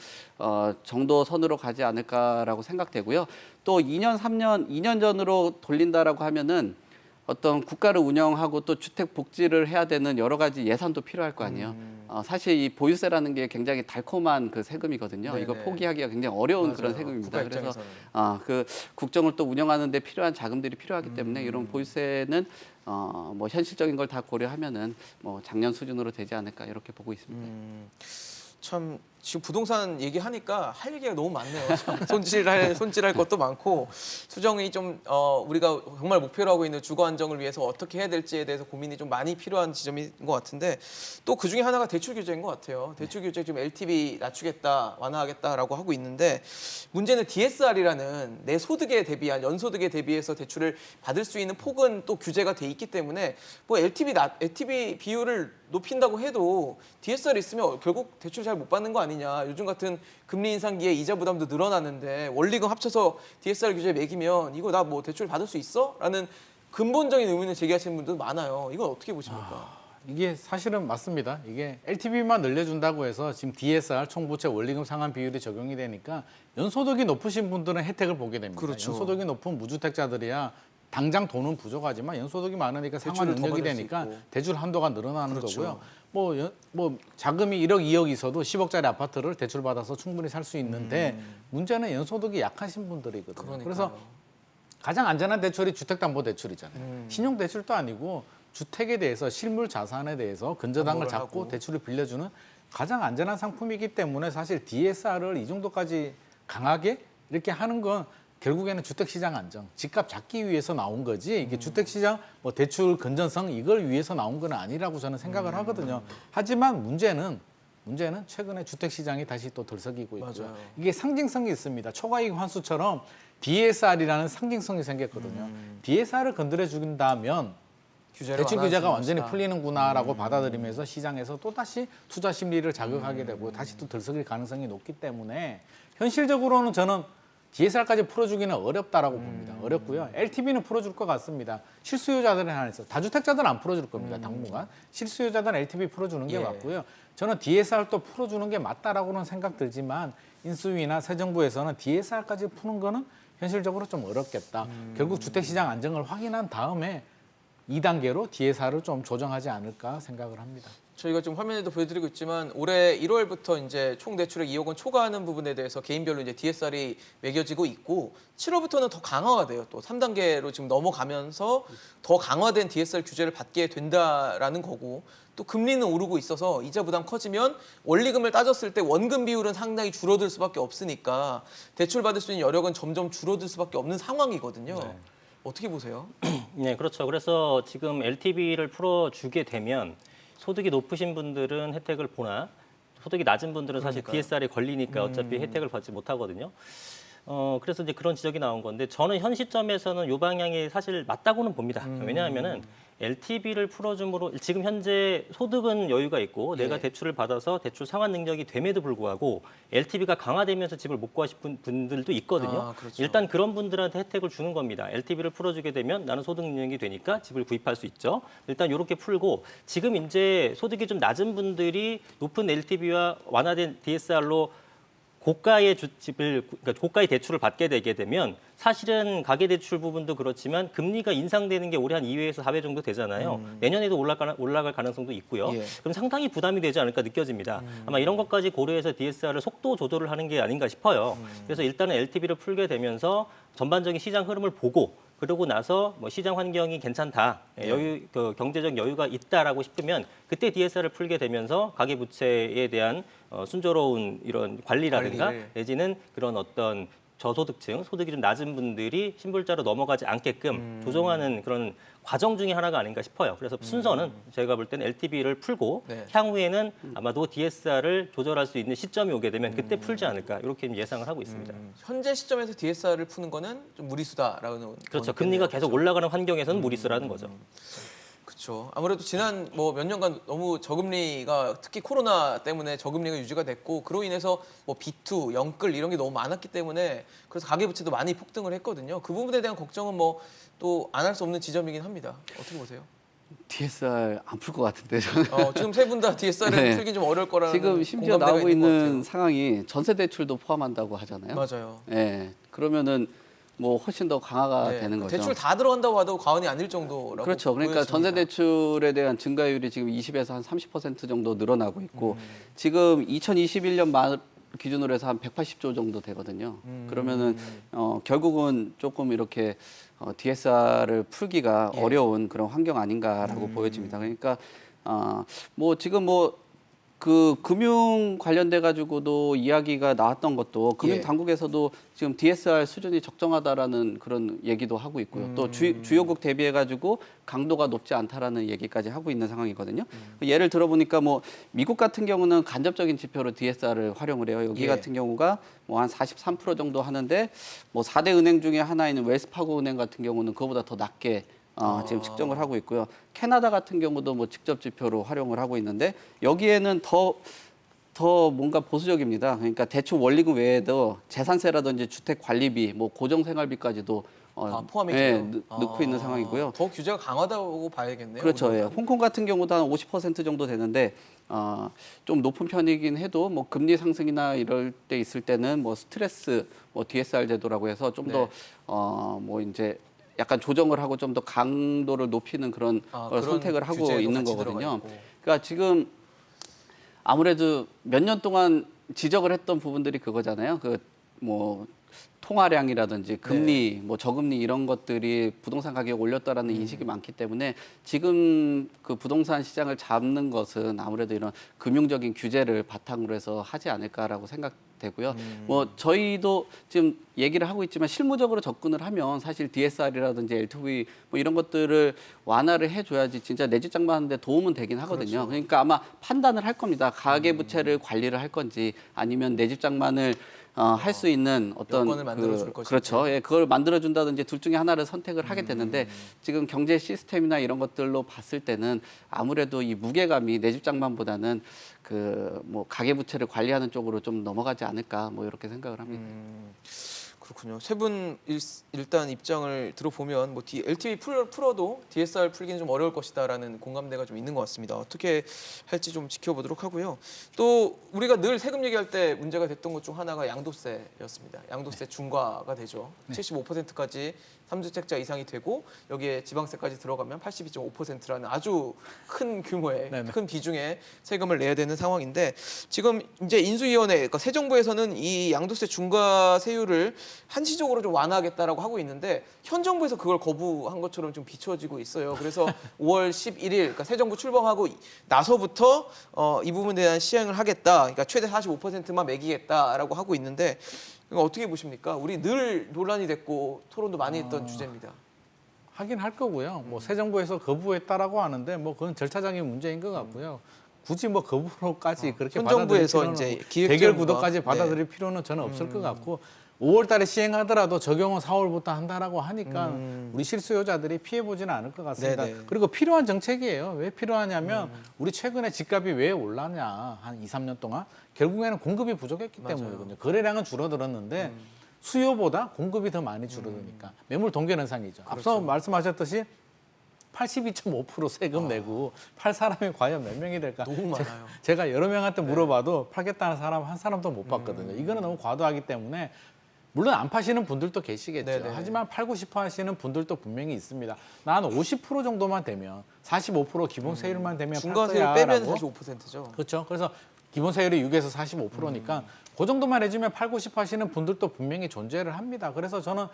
정도 선으로 가지 않을까라고 생각되고요. 또 2년, 3년, 2년 전으로 돌린다라고 하면은 어떤 국가를 운영하고 또 주택 복지를 해야 되는 여러 가지 예산도 필요할 거 아니에요. 사실 이 보유세라는 게 굉장히 달콤한 그 세금이거든요. 네네. 이거 포기하기가 굉장히 어려운 맞아요. 그런 세금입니다. 국가 그래서 입장에서는. 그 국정을 또 운영하는 데 필요한 자금들이 필요하기 때문에 이런 보유세는 뭐 현실적인 걸 다 고려하면은 뭐 작년 수준으로 되지 않을까 이렇게 보고 있습니다. 참 지금 부동산 얘기하니까 할 얘기가 너무 많네요. 참 손질할 것도 많고 수정이 좀 우리가 정말 목표로 하고 있는 주거 안정을 위해서 어떻게 해야 될지에 대해서 고민이 좀 많이 필요한 지점인 것 같은데 또 그 중에 하나가 대출 규제인 것 같아요. 대출 규제 지금 LTV 낮추겠다, 완화하겠다라고 하고 있는데 문제는 DSR이라는 내 소득에 대비한 연소득에 대비해서 대출을 받을 수 있는 폭은 또 규제가 돼 있기 때문에 뭐 LTV 비율을 높인다고 해도 DSR 있으면 결국 대출 잘 못 받는 거 아니냐. 요즘 같은 금리 인상기에 이자 부담도 늘어나는데 원리금 합쳐서 DSR 규제에 매기면 이거 나 뭐 대출 받을 수 있어? 라는 근본적인 의문을 제기하시는 분들도 많아요. 이건 어떻게 보십니까? 이게 사실은 맞습니다. 이게 LTV만 늘려준다고 해서 지금 DSR 총부채 원리금 상환 비율이 적용이 되니까 연소득이 높으신 분들은 혜택을 보게 됩니다. 그렇죠. 연소득이 높은 무주택자들이야 당장 돈은 부족하지만 연소득이 많으니까 상환 대출을 더 능력이 받을 수 되니까 있고. 대출 한도가 늘어나는 그렇죠. 거고요. 뭐 자금이 1억, 2억 있어도 10억짜리 아파트를 대출 받아서 충분히 살 수 있는데 문제는 연소득이 약하신 분들이거든요. 그러니까요. 그래서 가장 안전한 대출이 주택담보대출이잖아요. 신용대출도 아니고 주택에 대해서 실물 자산에 대해서 근저당을 담보를 잡고 하고. 대출을 빌려주는 가장 안전한 상품이기 때문에 사실 DSR을 이 정도까지 강하게 이렇게 하는 건 결국에는 주택시장 안정, 집값 잡기 위해서 나온 거지 이게 주택시장 뭐 대출 건전성 이걸 위해서 나온 건 아니라고 저는 생각을 하거든요. 하지만 문제는 문제는 최근에 주택 시장이 다시 또 들썩이고 있고요. 맞아요. 이게 상징성이 있습니다. 초과이익 환수처럼 DSR이라는 상징성이 생겼거든요. DSR을 건드려 준다면 대출 규제가 완전히 풀리는구나라고 받아들이면서 시장에서 또 다시 투자 심리를 자극하게 되고 다시 또 들썩일 가능성이 높기 때문에 현실적으로는 저는 DSR까지 풀어주기는 어렵다라고 봅니다. 어렵고요. LTV는 풀어줄 것 같습니다. 실수요자들에 한해서 다주택자들은 안 풀어줄 겁니다. 당분간 실수요자들은 LTV 풀어주는 게 예. 맞고요. 저는 DSR도 풀어주는 게 맞다라고는 생각 들지만 인수위나 새 정부에서는 DSR까지 푸는 거는 현실적으로 좀 어렵겠다. 결국 주택시장 안정을 확인한 다음에 2단계로 DSR을 좀 조정하지 않을까 생각을 합니다. 저희가 지금 화면에도 보여드리고 있지만 올해 1월부터 이제 총 대출액 2억 원 초과하는 부분에 대해서 개인별로 이제 DSR이 매겨지고 있고 7월부터는 더 강화가 돼요. 또 3단계로 지금 넘어가면서 더 강화된 DSR 규제를 받게 된다라는 거고 또 금리는 오르고 있어서 이자 부담 커지면 원리금을 따졌을 때 원금 비율은 상당히 줄어들 수밖에 없으니까 대출 받을 수 있는 여력은 점점 줄어들 수밖에 없는 상황이거든요. 어떻게 보세요? 네, 그렇죠. 그래서 지금 LTV를 풀어주게 되면 소득이 높으신 분들은 혜택을 보나 소득이 낮은 분들은 사실 그러니까요. DSR에 걸리니까 어차피 혜택을 받지 못하거든요. 그래서 이제 그런 지적이 나온 건데 저는 현 시점에서는 이 방향이 사실 맞다고는 봅니다. 왜냐하면은 LTV를 풀어줌으로 지금 현재 소득은 여유가 있고 내가 예. 대출을 받아서 대출 상환 능력이 됨에도 불구하고 LTV가 강화되면서 집을 못 구하신 분들도 있거든요. 아, 그렇죠. 일단 그런 분들한테 혜택을 주는 겁니다. LTV를 풀어주게 되면 나는 소득 능력이 되니까 집을 구입할 수 있죠. 일단 이렇게 풀고 지금 이제 소득이 좀 낮은 분들이 높은 LTV와 완화된 DSR로 고가의 그러니까 고가의 대출을 받게 되게 되면 사실은 가계대출 부분도 그렇지만 금리가 인상되는 게 올해 한 2회에서 4회 정도 되잖아요. 내년에도 올라갈 가능성도 있고요. 예. 그럼 상당히 부담이 되지 않을까 느껴집니다. 아마 이런 것까지 고려해서 DSR을 속도 조절을 하는 게 아닌가 싶어요. 그래서 일단은 LTV를 풀게 되면서 전반적인 시장 흐름을 보고 그러고 나서 뭐 시장 환경이 괜찮다, 경제적 여유가 있다라고 싶으면 그때 DSR을 풀게 되면서 가계부채에 대한 순조로운 이런 관리라든가 내지는 그런 어떤 저소득층, 소득이 좀 낮은 분들이 신불자로 넘어가지 않게끔 조정하는 그런 과정 중에 하나가 아닌가 싶어요. 그래서 순서는 제가 볼 때는 LTV를 풀고 네. 향후에는 아마도 DSR을 조절할 수 있는 시점이 오게 되면 그때 풀지 않을까 이렇게 예상을 하고 있습니다. 현재 시점에서 DSR을 푸는 거는 좀 무리수다라는 그렇죠. 거겠네요. 금리가 계속 올라가는 환경에서는 무리수라는 거죠. 그렇죠. 아무래도 지난 뭐 몇 년간 너무 저금리가 특히 코로나 때문에 저금리가 유지가 됐고 그로 인해서 뭐 B2, 영끌 이런 게 너무 많았기 때문에 그래서 가계부채도 많이 폭등을 했거든요. 그 부분에 대한 걱정은 뭐 또 안 할 수 없는 지점이긴 합니다. 어떻게 보세요? DSR 안 풀 것 같은데 저는. 지금 세 분 다 DSR을 네. 풀기 좀 어려울 거라는 지금 심지어 공감대가 나오고 있는 것 있는 같아요. 상황이 전세 대출도 포함한다고 하잖아요. 맞아요. 예. 그러면은 뭐 훨씬 더 강화가 네, 되는 거죠. 대출 다 들어간다고 봐도 과언이 아닐 정도라고 그렇죠. 그러니까 보여집니다. 전세 대출에 대한 증가율이 지금 20에서 한 30% 정도 늘어나고 있고 지금 2021년 말 기준으로 해서 한 180조 정도 되거든요. 그러면은 결국은 조금 이렇게 DSR을 풀기가 예. 어려운 그런 환경 아닌가라고 보여집니다. 그러니까 뭐 지금 뭐 그 금융 관련돼 가지고도 이야기가 나왔던 것도 금융 예. 당국에서도 지금 DSR 수준이 적정하다라는 그런 얘기도 하고 있고요. 또 주요국 대비해 가지고 강도가 높지 않다라는 얘기까지 하고 있는 상황이거든요. 예를 들어보니까 뭐 미국 같은 경우는 간접적인 지표로 DSR을 활용을 해요. 여기 예. 같은 경우가 뭐 한 43% 정도 하는데 뭐 4대 은행 중에 하나인 웰스파고 은행 같은 경우는 그거보다 더 낮게 지금 측정을 하고 있고요. 캐나다 같은 경우도 뭐 직접 지표로 활용을 하고 있는데 여기에는 더 뭔가 보수적입니다. 그러니까 대출 원리금 외에도 재산세라든지 주택 관리비, 뭐 고정 생활비까지도 포함해져요. 넣고 있는 상황이고요. 더 규제가 강하다고 봐야겠네요. 그렇죠. 예. 오늘은. 홍콩 같은 경우도 한 50% 정도 되는데 좀 높은 편이긴 해도 뭐 금리 상승이나 이럴 때 있을 때는 뭐 스트레스 뭐 DSR 제도라고 해서 좀 더 뭐 이제 약간 조정을 하고 좀 더 강도를 높이는 그런 걸 그런 선택을 하고 규제도 있는 같이 들어가 거거든요. 있고. 그러니까 지금 아무래도 몇 년 동안 지적을 했던 부분들이 그거잖아요. 그 뭐 통화량이라든지 금리, 뭐 저금리 이런 것들이 부동산 가격 올렸다라는 인식이 많기 때문에 지금 그 부동산 시장을 잡는 것은 아무래도 이런 금융적인 규제를 바탕으로 해서 하지 않을까라고 생각 되고요. 뭐 저희도 지금 얘기를 하고 있지만 실무적으로 접근을 하면 사실 DSR이라든지 LTV 뭐 이런 것들을 완화를 해줘야지 진짜 내 집 장만하는데 도움은 되긴 하거든요. 그렇죠. 그러니까 아마 판단을 할 겁니다. 가계부채를 관리를 할 건지 아니면 내 집 장만을 할 수 있는 어떤 여건을 만들어줄 것인지. 그렇죠. 예, 그걸 만들어준다든지 둘 중에 하나를 선택을 하게 되는데 지금 경제 시스템이나 이런 것들로 봤을 때는 아무래도 이 무게감이 내 집 장만보다는 그 뭐 가계부채를 관리하는 쪽으로 좀 넘어가지 않을까 뭐 이렇게 생각을 합니다. 그렇군요. 세 분 일단 입장을 들어보면 뭐 LTV 풀어도 DSR 풀기는 좀 어려울 것이다라는 공감대가 좀 있는 것 같습니다. 어떻게 할지 좀 지켜보도록 하고요. 또 우리가 늘 세금 얘기할 때 문제가 됐던 것 중 하나가 양도세였습니다. 양도세 중과가 되죠. 75%까지 3주택자 이상이 되고 여기에 지방세까지 들어가면 82.5%라는 아주 큰 규모의 네네. 큰 비중의 세금을 내야 되는 상황인데 지금 이제 인수위원회, 그러니까 새 정부에서는 이 양도세 중과 세율을 한시적으로 좀 완화하겠다라고 하고 있는데 현 정부에서 그걸 거부한 것처럼 좀 비춰지고 있어요. 그래서 5월 11일, 그러니까 새 정부 출범하고 나서부터 이 부분에 대한 시행을 하겠다. 그러니까 최대 45%만 매기겠다라고 하고 있는데 이거 어떻게 보십니까? 우리 늘 논란이 됐고 토론도 많이 했던 주제입니다. 하긴 할 거고요. 뭐 새 정부에서 거부했다라고 하는데 뭐 그건 절차적인 문제인 것 같고요. 굳이 뭐 거부로까지 그렇게 현 받아들일 정부에서 필요는 이제 대결 기획재정부가 구도까지 받아들일 필요는 저는 없을 것 같고 5월 달에 시행하더라도 적용은 4월부터 한다라고 하니까 우리 실수요자들이 피해 보지는 않을 것 같습니다. 네네. 그리고 필요한 정책이에요. 왜 필요하냐면 우리 최근에 집값이 왜 올랐냐 한 2, 3년 동안 결국에는 공급이 부족했기 맞아요. 때문이거든요. 거래량은 줄어들었는데 수요보다 공급이 더 많이 줄어드니까 매물 동결 현상이죠. 앞서 말씀하셨듯이 82.5% 세금 내고 팔 사람이 과연 몇 명이 될까? 너무 많아요. 제가 여러 명한테 물어봐도 팔겠다는 사람 한 사람도 못 봤거든요. 이거는 너무 과도하기 때문에 물론 안 파시는 분들도 계시겠죠. 네네. 하지만 팔고 싶어 하시는 분들도 분명히 있습니다. 난 50% 정도만 되면 45% 기본 세율만 되면 중과세율 팔 빼면 거야라고. 45%죠. 그렇죠. 그래서 기본 세율이 6에서 45%니까 그 정도만 해주면 팔고 싶어 하시는 분들도 분명히 존재를 합니다. 그래서 저는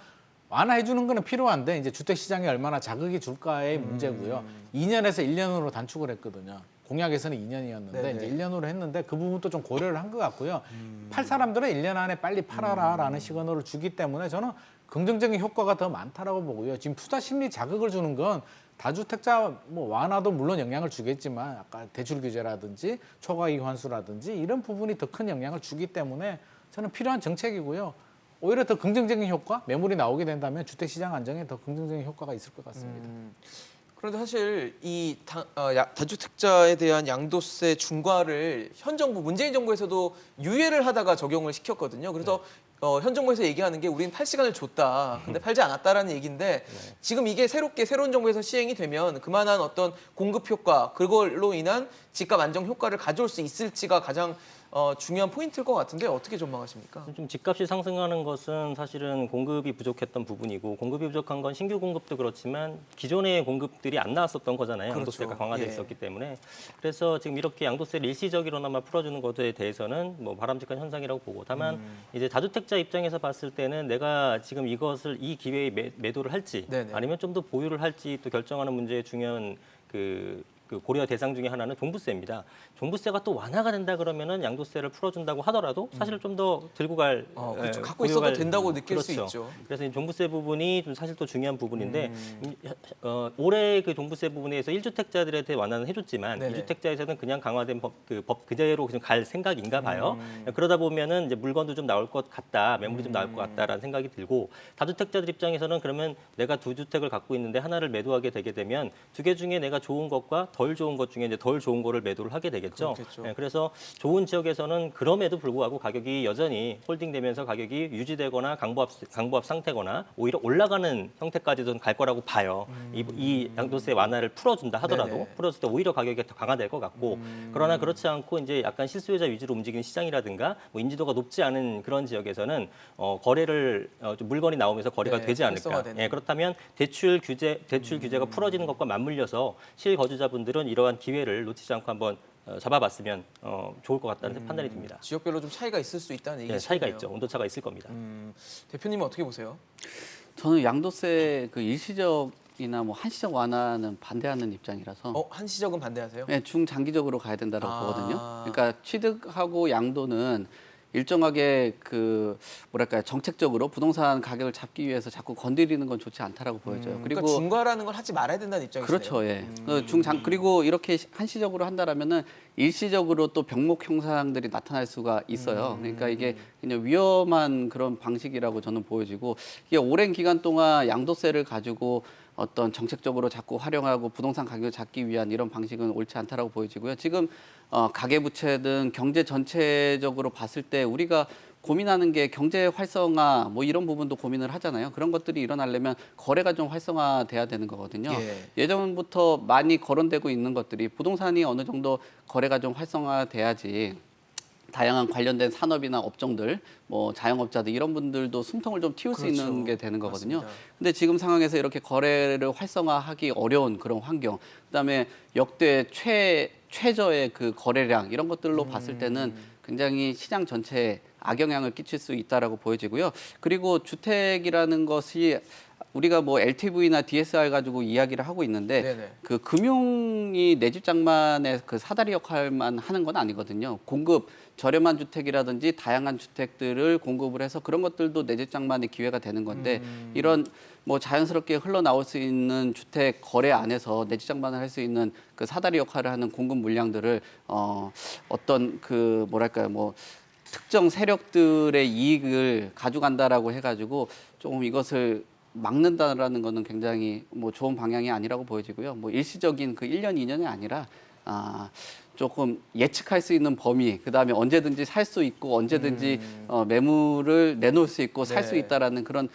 완화해 주는 거는 필요한데 이제 주택 시장에 얼마나 자극이 줄까의 문제고요. 2년에서 1년으로 단축을 했거든요. 공약에서는 2년이었는데 네네. 이제 1년으로 했는데 그 부분도 좀 고려를 한 것 같고요. 팔 사람들은 1년 안에 빨리 팔아라라는 시그널을 주기 때문에 저는 긍정적인 효과가 더 많다라고 보고요. 지금 투자 심리 자극을 주는 건 다주택자 뭐 완화도 물론 영향을 주겠지만 아까 대출 규제라든지 초과이익 환수라든지 이런 부분이 더 큰 영향을 주기 때문에 저는 필요한 정책이고요. 오히려 더 긍정적인 효과, 매물이 나오게 된다면 주택시장 안정에 더 긍정적인 효과가 있을 것 같습니다. 그런데 사실 이 다주택자에 대한 양도세 중과를 현 정부 문재인 정부에서도 유예를 하다가 적용을 시켰거든요. 그래서 현 정부에서 얘기하는 게 우리는 팔 시간을 줬다. 근데 팔지 않았다라는 얘기인데 지금 이게 새로운 정부에서 시행이 되면 그만한 어떤 공급 효과 그걸로 인한 집값 안정 효과를 가져올 수 있을지가 가장 중요한 포인트일 것 같은데 어떻게 전망하십니까? 좀 집값이 상승하는 것은 사실은 공급이 부족했던 부분이고 공급이 부족한 건 신규 공급도 그렇지만 기존의 공급들이 안 나왔었던 거잖아요. 양도세가 그렇죠. 강화돼 예. 있었기 때문에 그래서 지금 이렇게 양도세를 일시적으로나마 풀어주는 것에 대해서는 뭐 바람직한 현상이라고 보고 다만 이제 다주택자 입장에서 봤을 때는 내가 지금 이것을 이 기회에 매도를 할지 네네. 아니면 좀 더 보유를 할지 또 결정하는 문제의 중요한 그 고려 대상 중에 하나는 종부세입니다. 종부세가 또 완화가 된다 그러면은 양도세를 풀어준다고 하더라도 사실 좀 더 들고 갈 그렇죠. 갖고 보유갈- 있어도 된다고 느낄 수 그렇죠. 있죠. 그래서 이 종부세 부분이 좀 사실 또 중요한 부분인데 올해 그 종부세 부분에서 1주택자들한테 완화는 해줬지만 네네. 2주택자에서는 그냥 강화된 법 그대로 그냥 갈 생각인가 봐요. 그러다 보면은 이제 물건도 좀 나올 것 같다, 매물이 좀 나올 것 같다라는 생각이 들고 다주택자들 입장에서는 그러면 내가 2주택을 갖고 있는데 하나를 매도하게 되게 되면 2개 중에 내가 좋은 것과 덜 좋은 것 중에 이제 덜 좋은 거를 매도를 하게 되겠죠. 그렇겠죠. 네, 그래서 좋은 지역에서는 그럼에도 불구하고 가격이 여전히 홀딩되면서 가격이 유지되거나 강보합 상태거나 오히려 올라가는 형태까지도 갈 거라고 봐요. 이 양도세 완화를 풀어준다 하더라도 네네. 풀었을 때 오히려 가격이 더 강화될 것 같고 그러나 그렇지 않고 이제 약간 실수요자 위주로 움직이는 시장이라든가 뭐 인지도가 높지 않은 그런 지역에서는 거래를 좀 물건이 나오면서 거래가 네, 되지 않을까. 활성화되는. 예, 그렇다면 대출 규제가 풀어지는 것과 맞물려서 실거주자분들은 이러한 기회를 놓치지 않고 한번 잡아봤으면 좋을 것 같다는 판단이 듭니다. 지역별로 좀 차이가 있을 수 있다는 얘기죠. 네, 차이가 있죠. 온도차가 있을 겁니다. 대표님은 어떻게 보세요? 저는 양도세 그 일시적이나 뭐 한시적 완화는 반대하는 입장이라서 한시적은 반대하세요? 네, 중장기적으로 가야 된다고 아. 보거든요. 그러니까 취득하고 양도는 일정하게 그 뭐랄까요 정책적으로 부동산 가격을 잡기 위해서 자꾸 건드리는 건 좋지 않다라고 보여져요. 그러니까 중과라는 걸 하지 말아야 된다는 입장이시네요. 그렇죠, 예. 중장 그리고 이렇게 한시적으로 한다라면은 일시적으로 또 병목 형상들이 나타날 수가 있어요. 그러니까 이게 그냥 위험한 그런 방식이라고 저는 보여지고 이게 오랜 기간 동안 양도세를 가지고 어떤 정책적으로 자꾸 활용하고 부동산 가격을 잡기 위한 이런 방식은 옳지 않다라고 보여지고요. 지금 가계부채든 경제 전체적으로 봤을 때 우리가 고민하는 게 경제 활성화 뭐 이런 부분도 고민을 하잖아요. 그런 것들이 일어나려면 거래가 좀 활성화돼야 되는 거거든요. 예전부터 많이 거론되고 있는 것들이 부동산이 어느 정도 거래가 좀 활성화돼야지 다양한 관련된 산업이나 업종들, 뭐 자영업자들 이런 분들도 숨통을 좀 틔울 수 있는 게 되는 거거든요. 맞습니다. 근데 지금 상황에서 이렇게 거래를 활성화하기 어려운 그런 환경, 그다음에 역대 최저의 그 거래량 이런 것들로 봤을 때는 굉장히 시장 전체에 악영향을 끼칠 수 있다라고 보여지고요. 그리고 주택이라는 것이 우리가 뭐 LTV나 DSR 가지고 이야기를 하고 있는데 네네. 그 금융이 내 집 장만의 그 사다리 역할만 하는 건 아니거든요. 공급 저렴한 주택이라든지 다양한 주택들을 공급을 해서 그런 것들도 내 집 장만의 기회가 되는 건데 이런 뭐 자연스럽게 흘러나올 수 있는 주택 거래 안에서 내 집 장만을 할 수 있는 그 사다리 역할을 하는 공급 물량들을 어떤 그 뭐랄까요 뭐 특정 세력들의 이익을 가져간다라고 해가지고 조금 이것을 막는다라는 거는 굉장히 뭐 좋은 방향이 아니라고 보여지고요. 뭐 일시적인 그 1년, 2년이 아니라 조금 예측할 수 있는 범위, 그다음에 언제든지 살 수 있고 언제든지 매물을 내놓을 수 있고 살 수 네. 있다라는 그런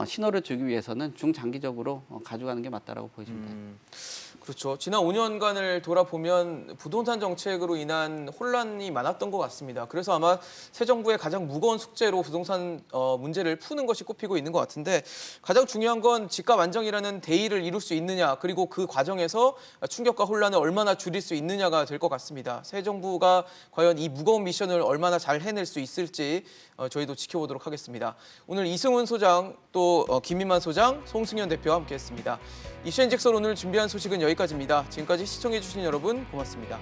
신호를 주기 위해서는 중장기적으로 가져가는 게 맞다라고 보여집니다. 그렇죠. 지난 5년간을 돌아보면 부동산 정책으로 인한 혼란이 많았던 것 같습니다. 그래서 아마 새 정부의 가장 무거운 숙제로 부동산 문제를 푸는 것이 꼽히고 있는 것 같은데 가장 중요한 건 집값 안정이라는 대의를 이룰 수 있느냐 그리고 그 과정에서 충격과 혼란을 얼마나 줄일 수 있느냐가 될 것 같습니다. 새 정부가 과연 이 무거운 미션을 얼마나 잘 해낼 수 있을지 저희도 지켜보도록 하겠습니다. 오늘 이승훈 소장 또 김민만 소장, 송승현 대표와 함께했습니다. 이슈 앤직설 오늘 준비한 소식은 여기까지입니다. 지금까지 시청해주신 여러분 고맙습니다.